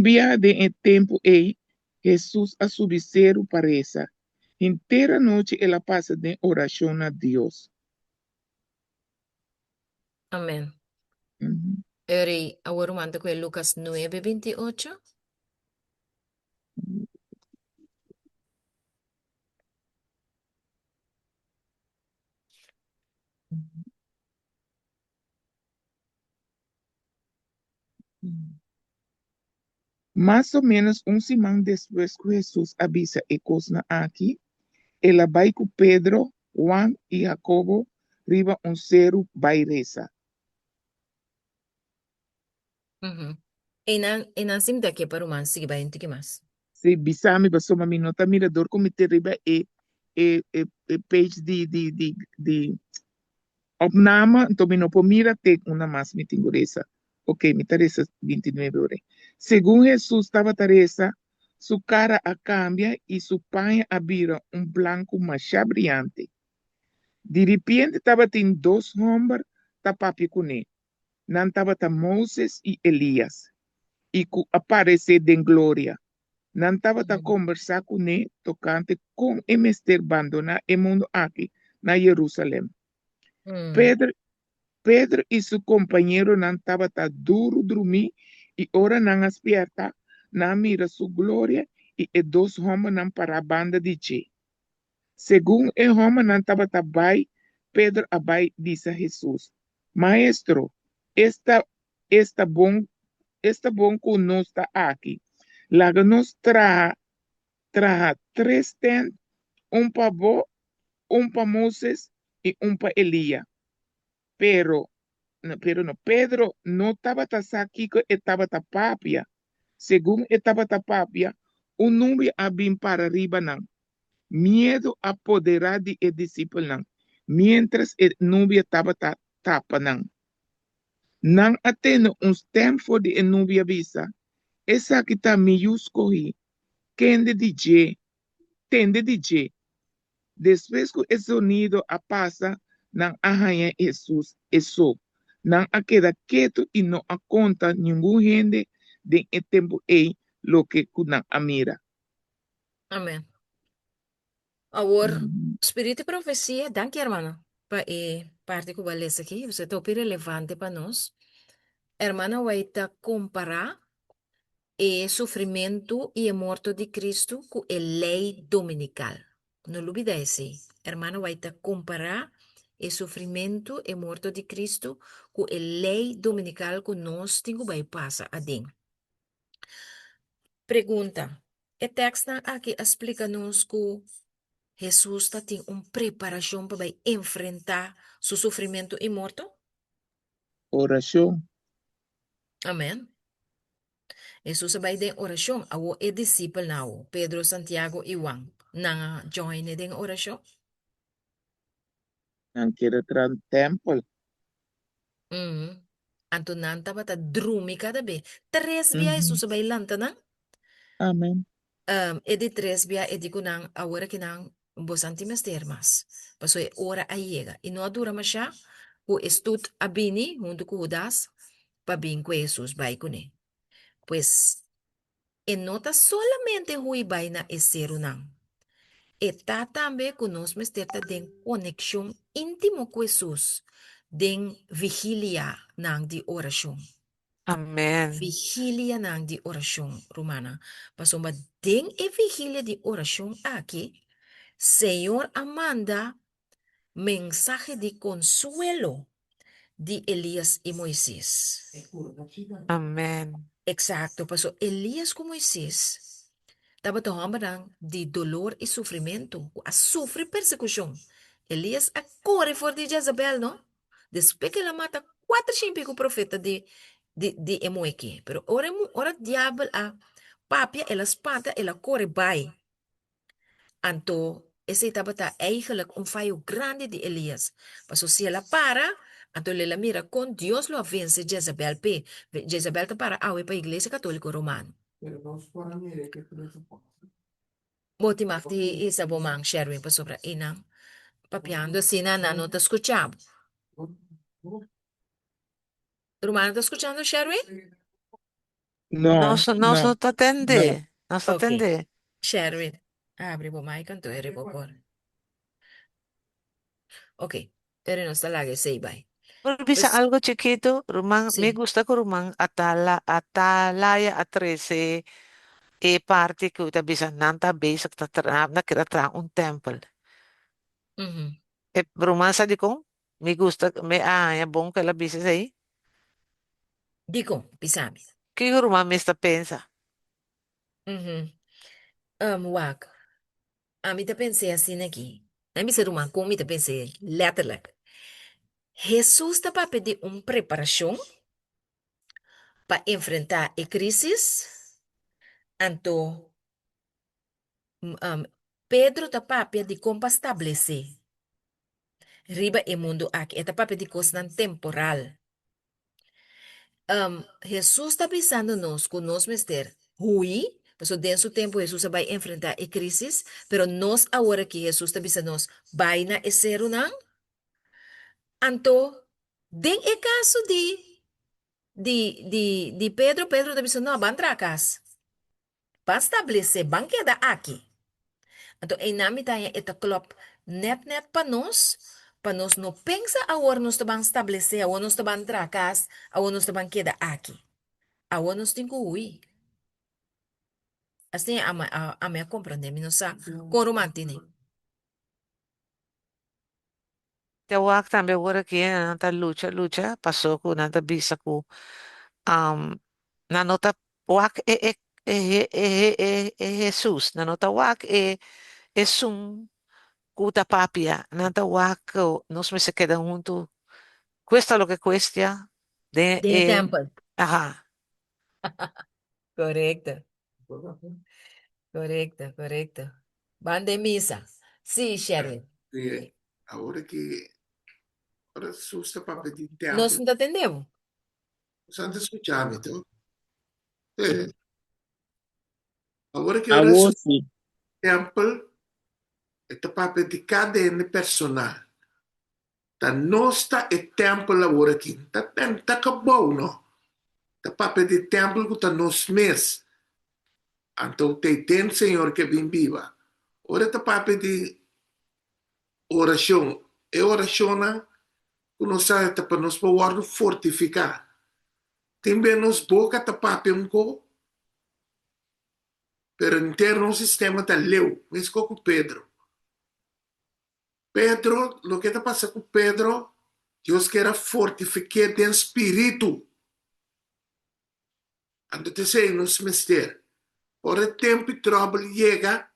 Viaje em tempo e Jesus a subir parece. Inteira noite ela passa de oração a Deus. Amém. Eri, agora o manto com Lucas 9:28. Mais ou menos semana depois que Jesus avisa e coisa aqui, ela vai com Pedro, Juan e Jacobo, riba cero bairesa. E não sim daqui para o man siga bem que mais. Se bisami basoma minota mirador como te riba page de opname, então me não mira te uma mais me tinguresa. Ok, me taresa 29 horas. Segundo Jesus estava taresa, sua cara a cambia e sua panha a vira branco mais brilhante. De repente estava tem 2 homens tapapi com ele. Não estava Moses e Elias. E aparece em glória. Nan tava ta conversar com ele tocante com o mister abandonar o mundo aqui na Jerusalém. Pedro e seu companheiro não estava tá duro dormir e ora não aspierta, não mira sua glória e dois homens não para a banda de Che. Segundo o homem não estava tá bai, Pedro abai disse a Jesus, Maestro, está bom que nós está aqui. Laga nos traha três tendas, um para vos, um para Moisés e um para Elia. Pero no, Pedro no estaba aquí que estaba tapapia. Según estaba tapapia, un nube había para arriba nan. Miedo apoderar de el discípulo nan. Mientras el nube estaba tapa nan. Nan atene un tempo de el nube avisa. Esa que está miúscohi. Tende de je. Después que el sonido pasa, nan ahanha Jesus, eso. Nan a queda quieto y no a conta ningún gente de el tiempo lo que kunan a mira. Amén. Ahora, espíritu de profecía, danke hermano, para parte que vale aqui, você está relevante para nós. Hermana, vai estar comparar o sofrimento e a morte de Cristo com a lei dominical. Não olvide isso. Hermano, vai estar comparar o sofrimento e a morte de Cristo com a lei dominical que nós temos que passar a dentro. Pergunta. O texto aqui explica-nos que Jesus tem uma preparação para enfrentar seu sofrimento e morte? Oração. Amém. Jesus vai ter oração ao discípulo now, Pedro, Santiago e Juan. Nang join din oração? Nan kira tran temple. Anto nanta bata drumi kada be. Tres via Jesus vai lanta nang? Amen. Edi tres via edi kunang awara kinang bosanti mas. Paso e ora a llega. E não dura masha, o estut abini, junto com Judas, pa bin com Jesus vai kune. Pues, e nota solamente hui vai na esero nang. Está também conosco, mas tem conexão íntima com Jesus, den vigilia nang di oração. Amen. Vigilia nang di oração, Romana. Pasoma den e vigilia di oração aqui, Senhor Amanda, mensaje de consuelo de Elias e Moisés. Amen. Exacto, pasó Elías com Moisés. Estava tomando de dolor e sofrimento, a sofrer persecução. Elias a corre fora de Jezabel, não? Depois que ela mata 400 profetas de Emoeque. Pero ora diabo a papia, ela espanta, ela corre vai. Anto, esse estava eigenlijk fallo grande de Elias. Paso si ela para, anto ela mira con Dios lo vence Jezabel pe. Jezabel te para awe pa Iglesia Católica Romana. Pero nós para mim que Boti makti isa bomang sharing pa sobra inang. Papiando sina nano te escuchamos. Romana, ¿te escuchando, Sherwin? No, Nos no. te atende. Nos te Ok. atende. Sherwin. Abre bo mic anto ere bo por. Ok. Ere no está lage say bye. Pero bisa Pues, algo chiquito, Rumang, me sí. gusta que Rumang atalaya a 13 e parte que uta bisa nanta basic ta na kira tra un temple. Mhm. E Rumang sa di ko, me gusta, ya bom que la bisa aí. Dico, pisami. Que Rumang me está pensa. Mhm. Wag. A mí te pensé assim aqui. A mim ser humano, como te pensei, letterlijk. Jesus está para pedir uma preparação para enfrentar a crise. Então, Pedro está para pedir como estabelecer. Riba e mundo aqui, está para pedir coisa temporal. Jesus está pensando nos, conosco, mister, hui, porque dentro do tempo Jesus vai enfrentar a crise, pero nós agora que Jesus está pensando nos, vai na ser não? Anto, den e caso de Pedro, Pedro está pensando, não, vai entrar a casa. para estabelecer banqueda aqui. Então, em nome da esta club net para nós não pensa agora nós estamos estabelecer, agora nós estamos entrar casa, agora nós estamos quedar aqui. Agora nós temos que ir. Assim, a minha compreender, nós coro mantém. Te wak tambe agora que nanta lucha, passou com nanta bisa com na nota wak Jesus, na nota wak é sum kuta papia, nanta wak nós me se queda junto, cuesta lo que cuesta, De tempo. ajá, Correcto, correcto. Van de misa. Sí, Sherry. Sí, ahora que ahora susta para pedir Nós tempo. não entendemos. Santo escuchame, então. É. Agora que A ahora voz, susta tempo, é para pedir cada personal. Tá nosta e tempo agora aqui. Tá acabou, não? Tá para pedir tempo que tá nos mês. Então tem Senhor que vem viva. Ora tá para pedir oração. E oração, que nós sabe, tá para nos poder fortificar. Também nos boca tá para um pouco, pero interno sistema tá leu. Mas com Pedro. Pedro, lo que está passando com Pedro, Deus quer fortificar o espírito. Ando te sei nos mister. Por o tempo e trouble chega,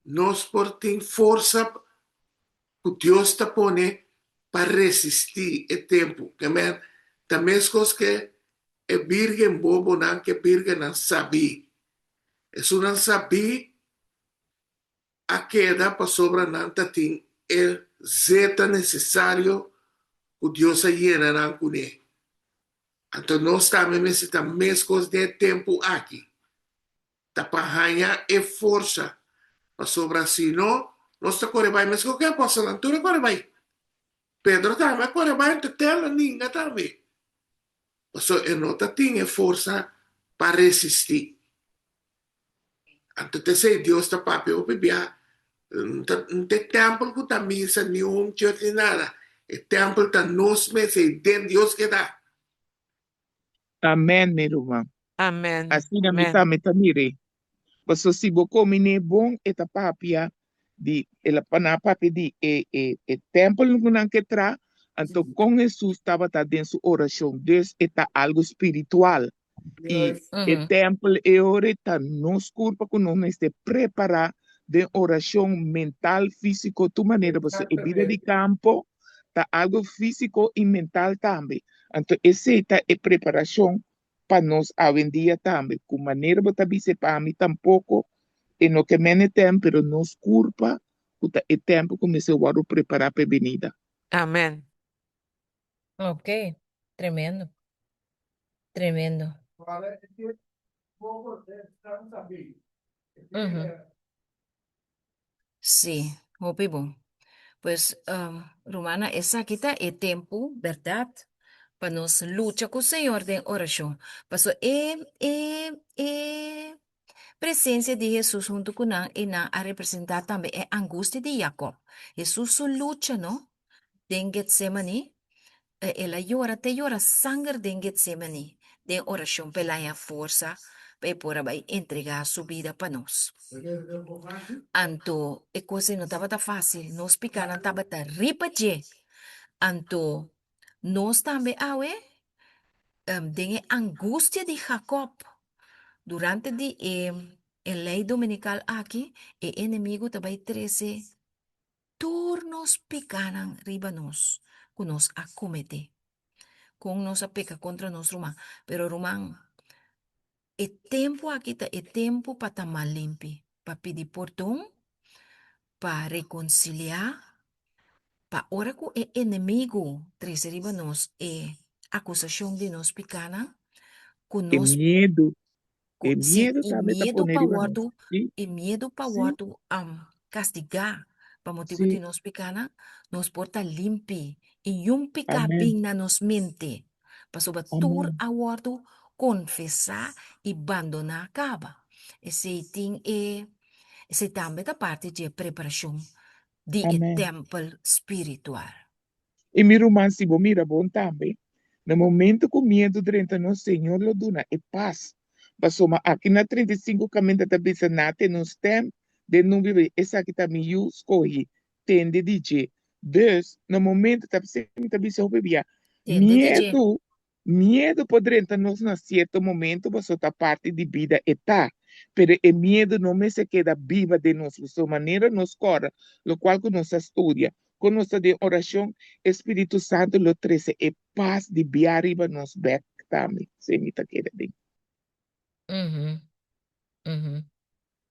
nós por ter força que Deus está pone para resistir o tempo. Também, também as coisas que é virgem bobo não que virgem não sabe. É só não sabe a queda para sobra não tem é zeta necessário que Deus a llena não com ele. Então nós também necessitamos mais coisas de tempo aqui. Tá para ganhar é força para sobra assim, não? Nós está correndo bem, mas o que passa na altura corre bem. Pedro também corre bem, te tela ninguém também. Mas eu não tinha força para resistir. Então te sei, Deus está para eu beber. Não tem tempo que está missa, nenhum church, nem nada. O tempo está nos meses, dentro Deus que dá. amém, meu irmão. amén, Assim na amén, mita metamire. Mas se você mine bom eta papia de ela pana papi de templo no nan que tra, então com Jesus estava tá dentro oração, Deus está algo espiritual. E o templo é hora tá nos culpa que não este preparar de oração mental, físico, tu maneira você é vida de campo, tá algo físico e mental também. Então esse tá é preparação para nós hoje em dia também. Com maneira você dizer para mim tampouco e no que mene tempo, pero nos culpa o tempo que se vai preparar para a venida. amén. Ok, tremendo. Tremendo. Sí, muy bom. Pues, Romana, essa aqui tá é tempo, verdade? Para nós lutar com o Senhor em oração. Passo presença de Jesus junto com nós e na a representar também a angústia de Jacob. Jesus só luta, não? Em Getsemane, ela llora sangue em Getsemane, de oração pela a força, para entregar sua vida para nós. Anto, e coisa não estava tão fácil, nós picar não estava tão ripaje. Anto, nós também, tem angústia de Jacob. Durante a lei dominical aqui, o inimigo também 13 turnos picaram riba nós, que nós acomete. Com nós a peca contra nós, Romão. Pero, Romão, o tempo aqui tá, é tempo para estar mal limpo, para pedir perdão, para reconciliar, para ora com o inimigo, 13 riba nós, acusação de nós picana, com E nós medo, e medo também está medo pondo para riba nós. guardo, Sim, e medo para sim, guardo castigar, para motivo sim. de nós picana, nós porta limpi, e picar Amém, bem na nos mente, para sobretudo amém. a guardo confessar e abandonar acaba. esse ting esse também da parte de preparação de Amen. templo espiritual. E miro man si bo mira bom também. No momento que o medo dentro no Senhor lo duna e paz. Basoma aqui na 35 caminho da bisa nate nos tem de não viver essa que tá me escolhi tende DJ. Dus no momento tá sempre tá bisa obvia. Tende DJ. Medo poder entrar nos na certo momento você tá parte de vida eta. Pero o medo não me se queda viva de nós, de sua maneira nos corre, lo qual que nos estudia. Com nossa de oração, Espírito Santo lo trece e paz de bia arriba nos back também. Se me tá querendo.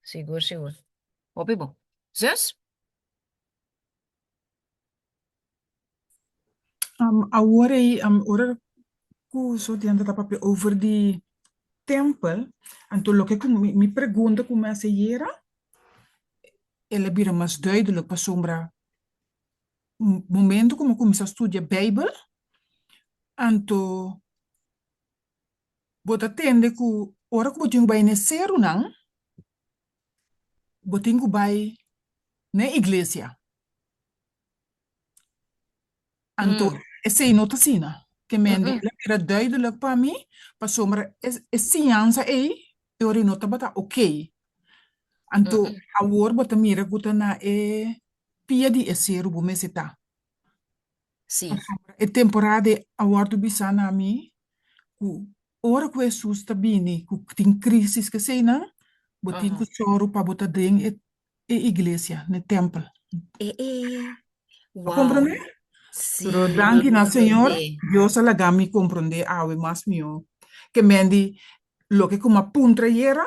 Seguro, seguro. Opi bom. Zus? Agora que so diante da papel over the temple, então lo que me pergunta como é era, ele vira mais duidelijk para sombra momento como começa a estudar a Bíblia, então bota tende que ora que botinho vai nascer ou não, botinho vai na igreja. Então, essa é nota sina, que me era duidelijk para mim, para sombra é ciência aí, eu nota bata ok. Então, agora bota mira guta na pia de ser o mês está. Sim. É temporada agora do bisa na mim, que ora que Jesus está bem, que tem crise que sei não, botin que choro para botar dentro a igreja, no templo. Wow. Compreende? Sim. Pero danke na Senhor, Deus alaga me compreender awe mas mio, que mendi lo que como puntra era,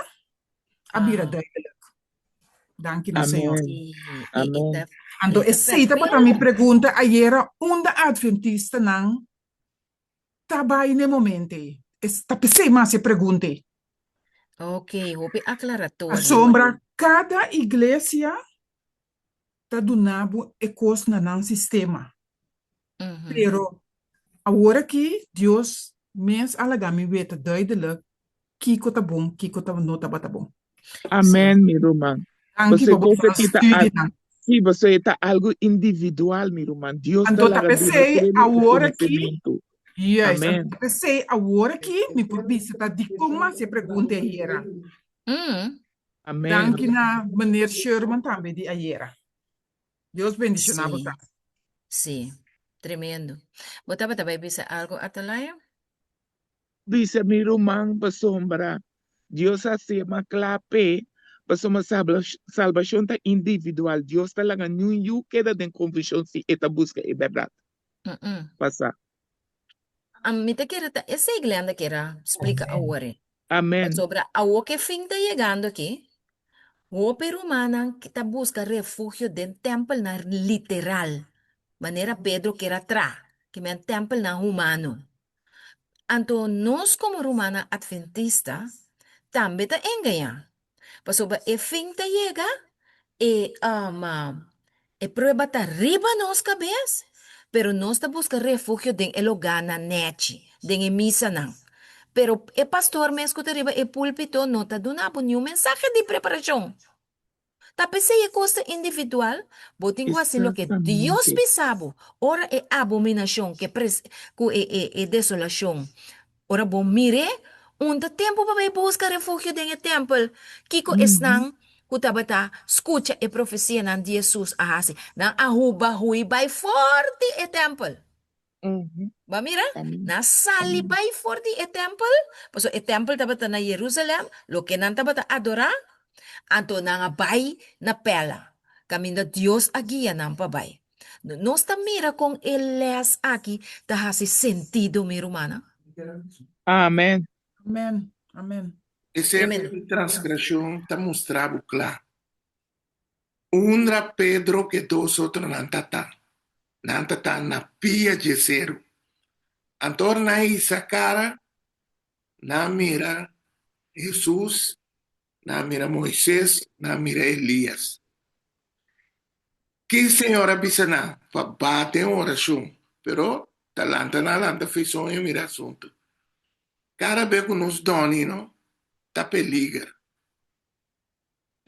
abira duidelijk. Danke na Senhor. Amen. Então, essa para me pergunta ayer, onde adventista não estava aí no momento. Esta pessoa mais se pergunta. Ok, houve aclaratório. A sombra, cada igreja está donando e coisa no sistema. Pero, agora que Deus mens alagami weta duidelijk, kiko tá bom, kiko tá não tá bom. Amen, meu irmão. Você coisa que tá sim, você está algo individual, meu irmão. Deus então tá pensei agora que yes, Amen. Pensei agora que me provisa tá de como se pergunta era. Amen. Danke na meneer Sherman também de ayer. Deus bendicionar você. Sim, tremendo. Botava também bisa algo atalaya? Bisa meu irmão para sombra. Deus assim uma clape. Mas uma salvação tá individual. Deus está lá no you queda de confusão se esta busca é verdade. Passa. Me te quero essa igreja que era explica agora. Amém. Sobre a o que fim está chegando aqui. O perumana que está busca refúgio dentro do templo na literal. Maneira Pedro que era atrás, que é um templo na humano. Então nós como romana adventista também está enganhando. Sobre e fim te llega e prueba está arriba nos cabeça, pero nós está busca refúgio den el hogar na net, den e misa não. Pero o pastor me escuta arriba e púlpito não está dando nenhum mensagem de preparação. Tá pensei é coisa individual, botem assim lo que Deus pensava. Ora é abominação, que é desolação. Ora bom mire, onde tempo para buscar refúgio dentro do templo. Kiko esnang, kutabata, escuta a profecia de Jesus a assim. Na ahuba hui by forte e templo. Ba mira? Na sali by forte e templo. Paso e templo tabata na Jerusalem, lo que nan tabata adorar, anto na bay na pela. Caminho Deus a guia nan pa bay. Nós mira com eles aqui, tá hasi sentido, mi romana. Amém. Amém. Amém. Essa transgressão está mostrado claro. Undra Pedro que dos outros não tá na pia de zero. Antorna aí cara, na mira Jesus, na mira Moisés, na mira Elias. Que senhora bisana, bate oração, pero talanta na lanta fez sonho mira assunto. Cara vez que nos doni, não? Tá peligra.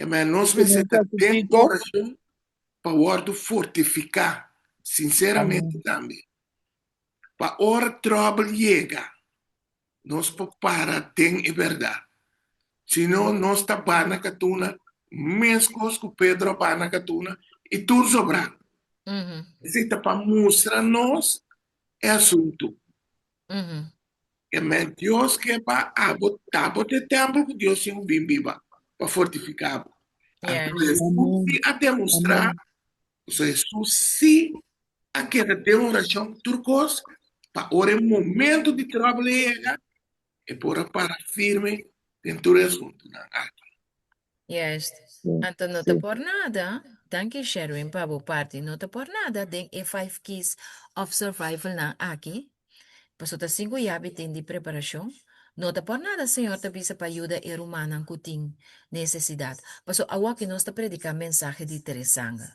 Mas nós Que não precisamos ter sacrifico. oração para o fortificar, sinceramente Amém. também. Para a hora trouble chega, nós para tem é verdade. Senão, nós está na catuna, mesmo que o Pedro na catuna, e tudo sobrando. Uhum. Necessita para mostrar nós é assunto. Uhum. Mas Deus quer para botar o tempo que Deus tem um bem viva para fortificar. Então, Yes. Jesus a demonstrar, Jesus sim a querer ter uma oração turcos para o momento de trabalhar e para firme dentro do assunto. Yes. Sim, Então, não sim. por nada. Thank you, Sherwin, para a parte. Não por nada. Den e 5 keys of survival na aqui. Paso ta 5 yabi tem de preparação. Não por nada, Senhor, te bisa para ajuda e humana que tem necessidade. Paso awa que nós te predica mensagem de Teresanga.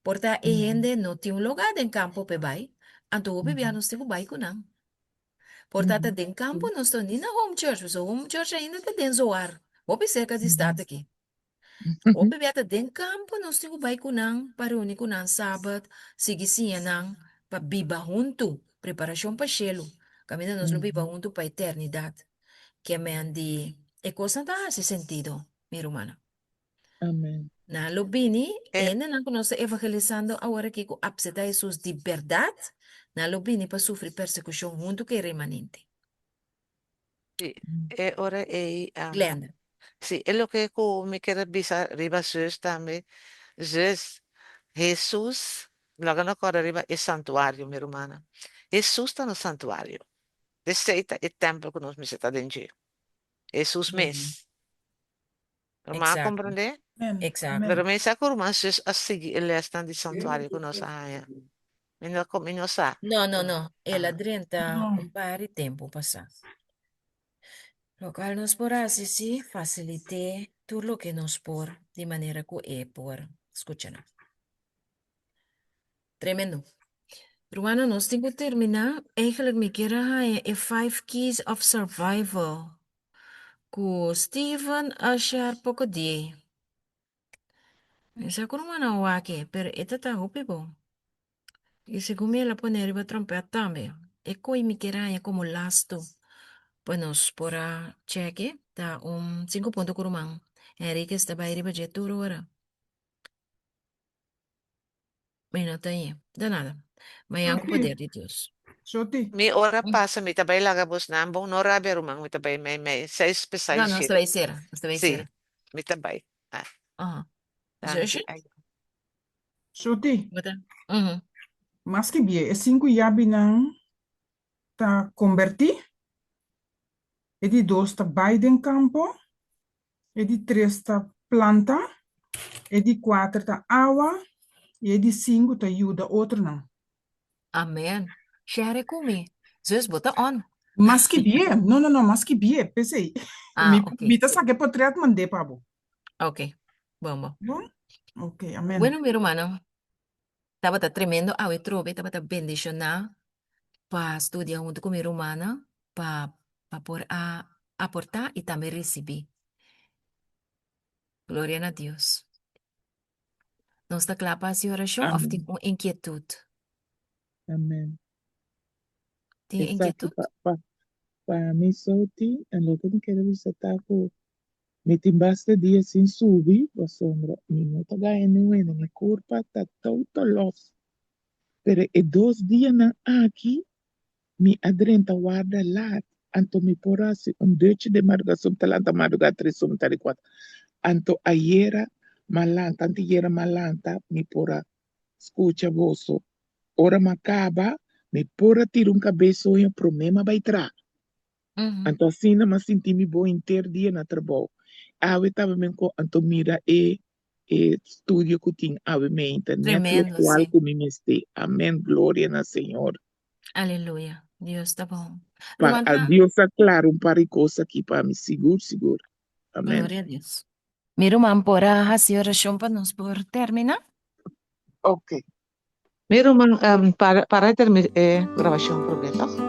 Porta e gente não tem um lugar em campo pe bai. Anto o bebê nós tem bai kunang. Porta ta den campo nós tô ni na home church. Paso home church ainda te den zoar. Opi cerca de estar aqui. O bebeta den campo nós temos bai kunang para uni kunang sabat sigi sianang pa biba junto preparação para chelo camina nós lo biba junto para eternidade que me andi e cosa da esse sentido mi hermana Amém. na lo bini Eh, ena nang nós evangelizando agora que abseta Jesus de verdade na lo bini para sofrer persecução junto que remanente sì, e ora è, Glenda sì, è lo che mi quiere arriba Jesús también. Jesús, logo na hora arriba è santuario, mia romana. Jesús está no santuario. Receita e templo que nós me está dentro. Jesús mes. Romana exacto compreende? Amen. exacto Pero Amen. me sa kurma sus asigi ele están di santuario que nós haya. Minho sa. no el Ah, adrienta No. un par de tempo passar lo cual nos por así sí facilite todo lo que nos por de manera que por escúchanos. Tremendo. Romano, nos tengo que terminar. Eigenlijk me quiera e 5 keys of survival. Ku Steven Ashar poco die. Esa con una wake, pero esta está hopi bo. Y según me la pone arriba trompeta también. E coi me quiera como lasto. Pues por a cheque, da 5 puntos curumang. Enrique está para ir a tour ahora. Bueno, está ahí. De nada. Mañana con poder de Dios. Shoti. mi ora passa, mi tabay lagabos na ambong no rabi rumang mi tabay may sa special No, no, shit. esta vez era. Esta vez Sí, era. mi tabay. Ah, Ajá. thank you. ¿Sí? Ay, Shoti. ¿Verdad? Ujú. Mas que bien, é 5 yabi nang ta converti. E di 2 ta Biden campo. E di 3 ta planta. E di 4 ta água. E di 5 ta ajuda outro não. Amen. Share kumi. Zus, bota on. Mas que bien. Não, mas que bien. Pensei. Ah, ok. Me tá saque portrait mandei para bo. Ok. Vamos. Bom? Ok, amém. Bueno, mi hermano. Estaba tremendo. A trove, estaba bendicionado para estudiar junto con mi hermana, para por aportar y también recibir. Gloria a Dios. Nos da clapa a oración, of Amém. tem inquietud. Amém. Tem Exato. inquietud? Para mim, só tem, e lo que me quero visitar com me timbaste dia sem subir, a sombra, me não tá ganhando, me corpo tá todo los. Pero e 2 dias na aqui, me adrenta guarda lá, anto me porasi deutsche de madrugada, talanta madrugada 3, 4. Anto aiera malanta, antiera malanta, me pora, escucha vosso, ora macaba, me pora tira cabeça e problema vai tra. Anto assim, mas senti me bom inteiro dia na trabalho. Ave tava me com anto mira estúdio que tinha ave me internet Tremendo, lo qual sim. que me meste. Amém, glória na Senhor. Aleluia. Deus está bom. Para a Romana, Deus aclara par de coisa aqui para me seguro. Amém. glória a Deus. Mi irmã, porá a oração para nós por terminar. Ok. Meron para terminar grabación, prometo.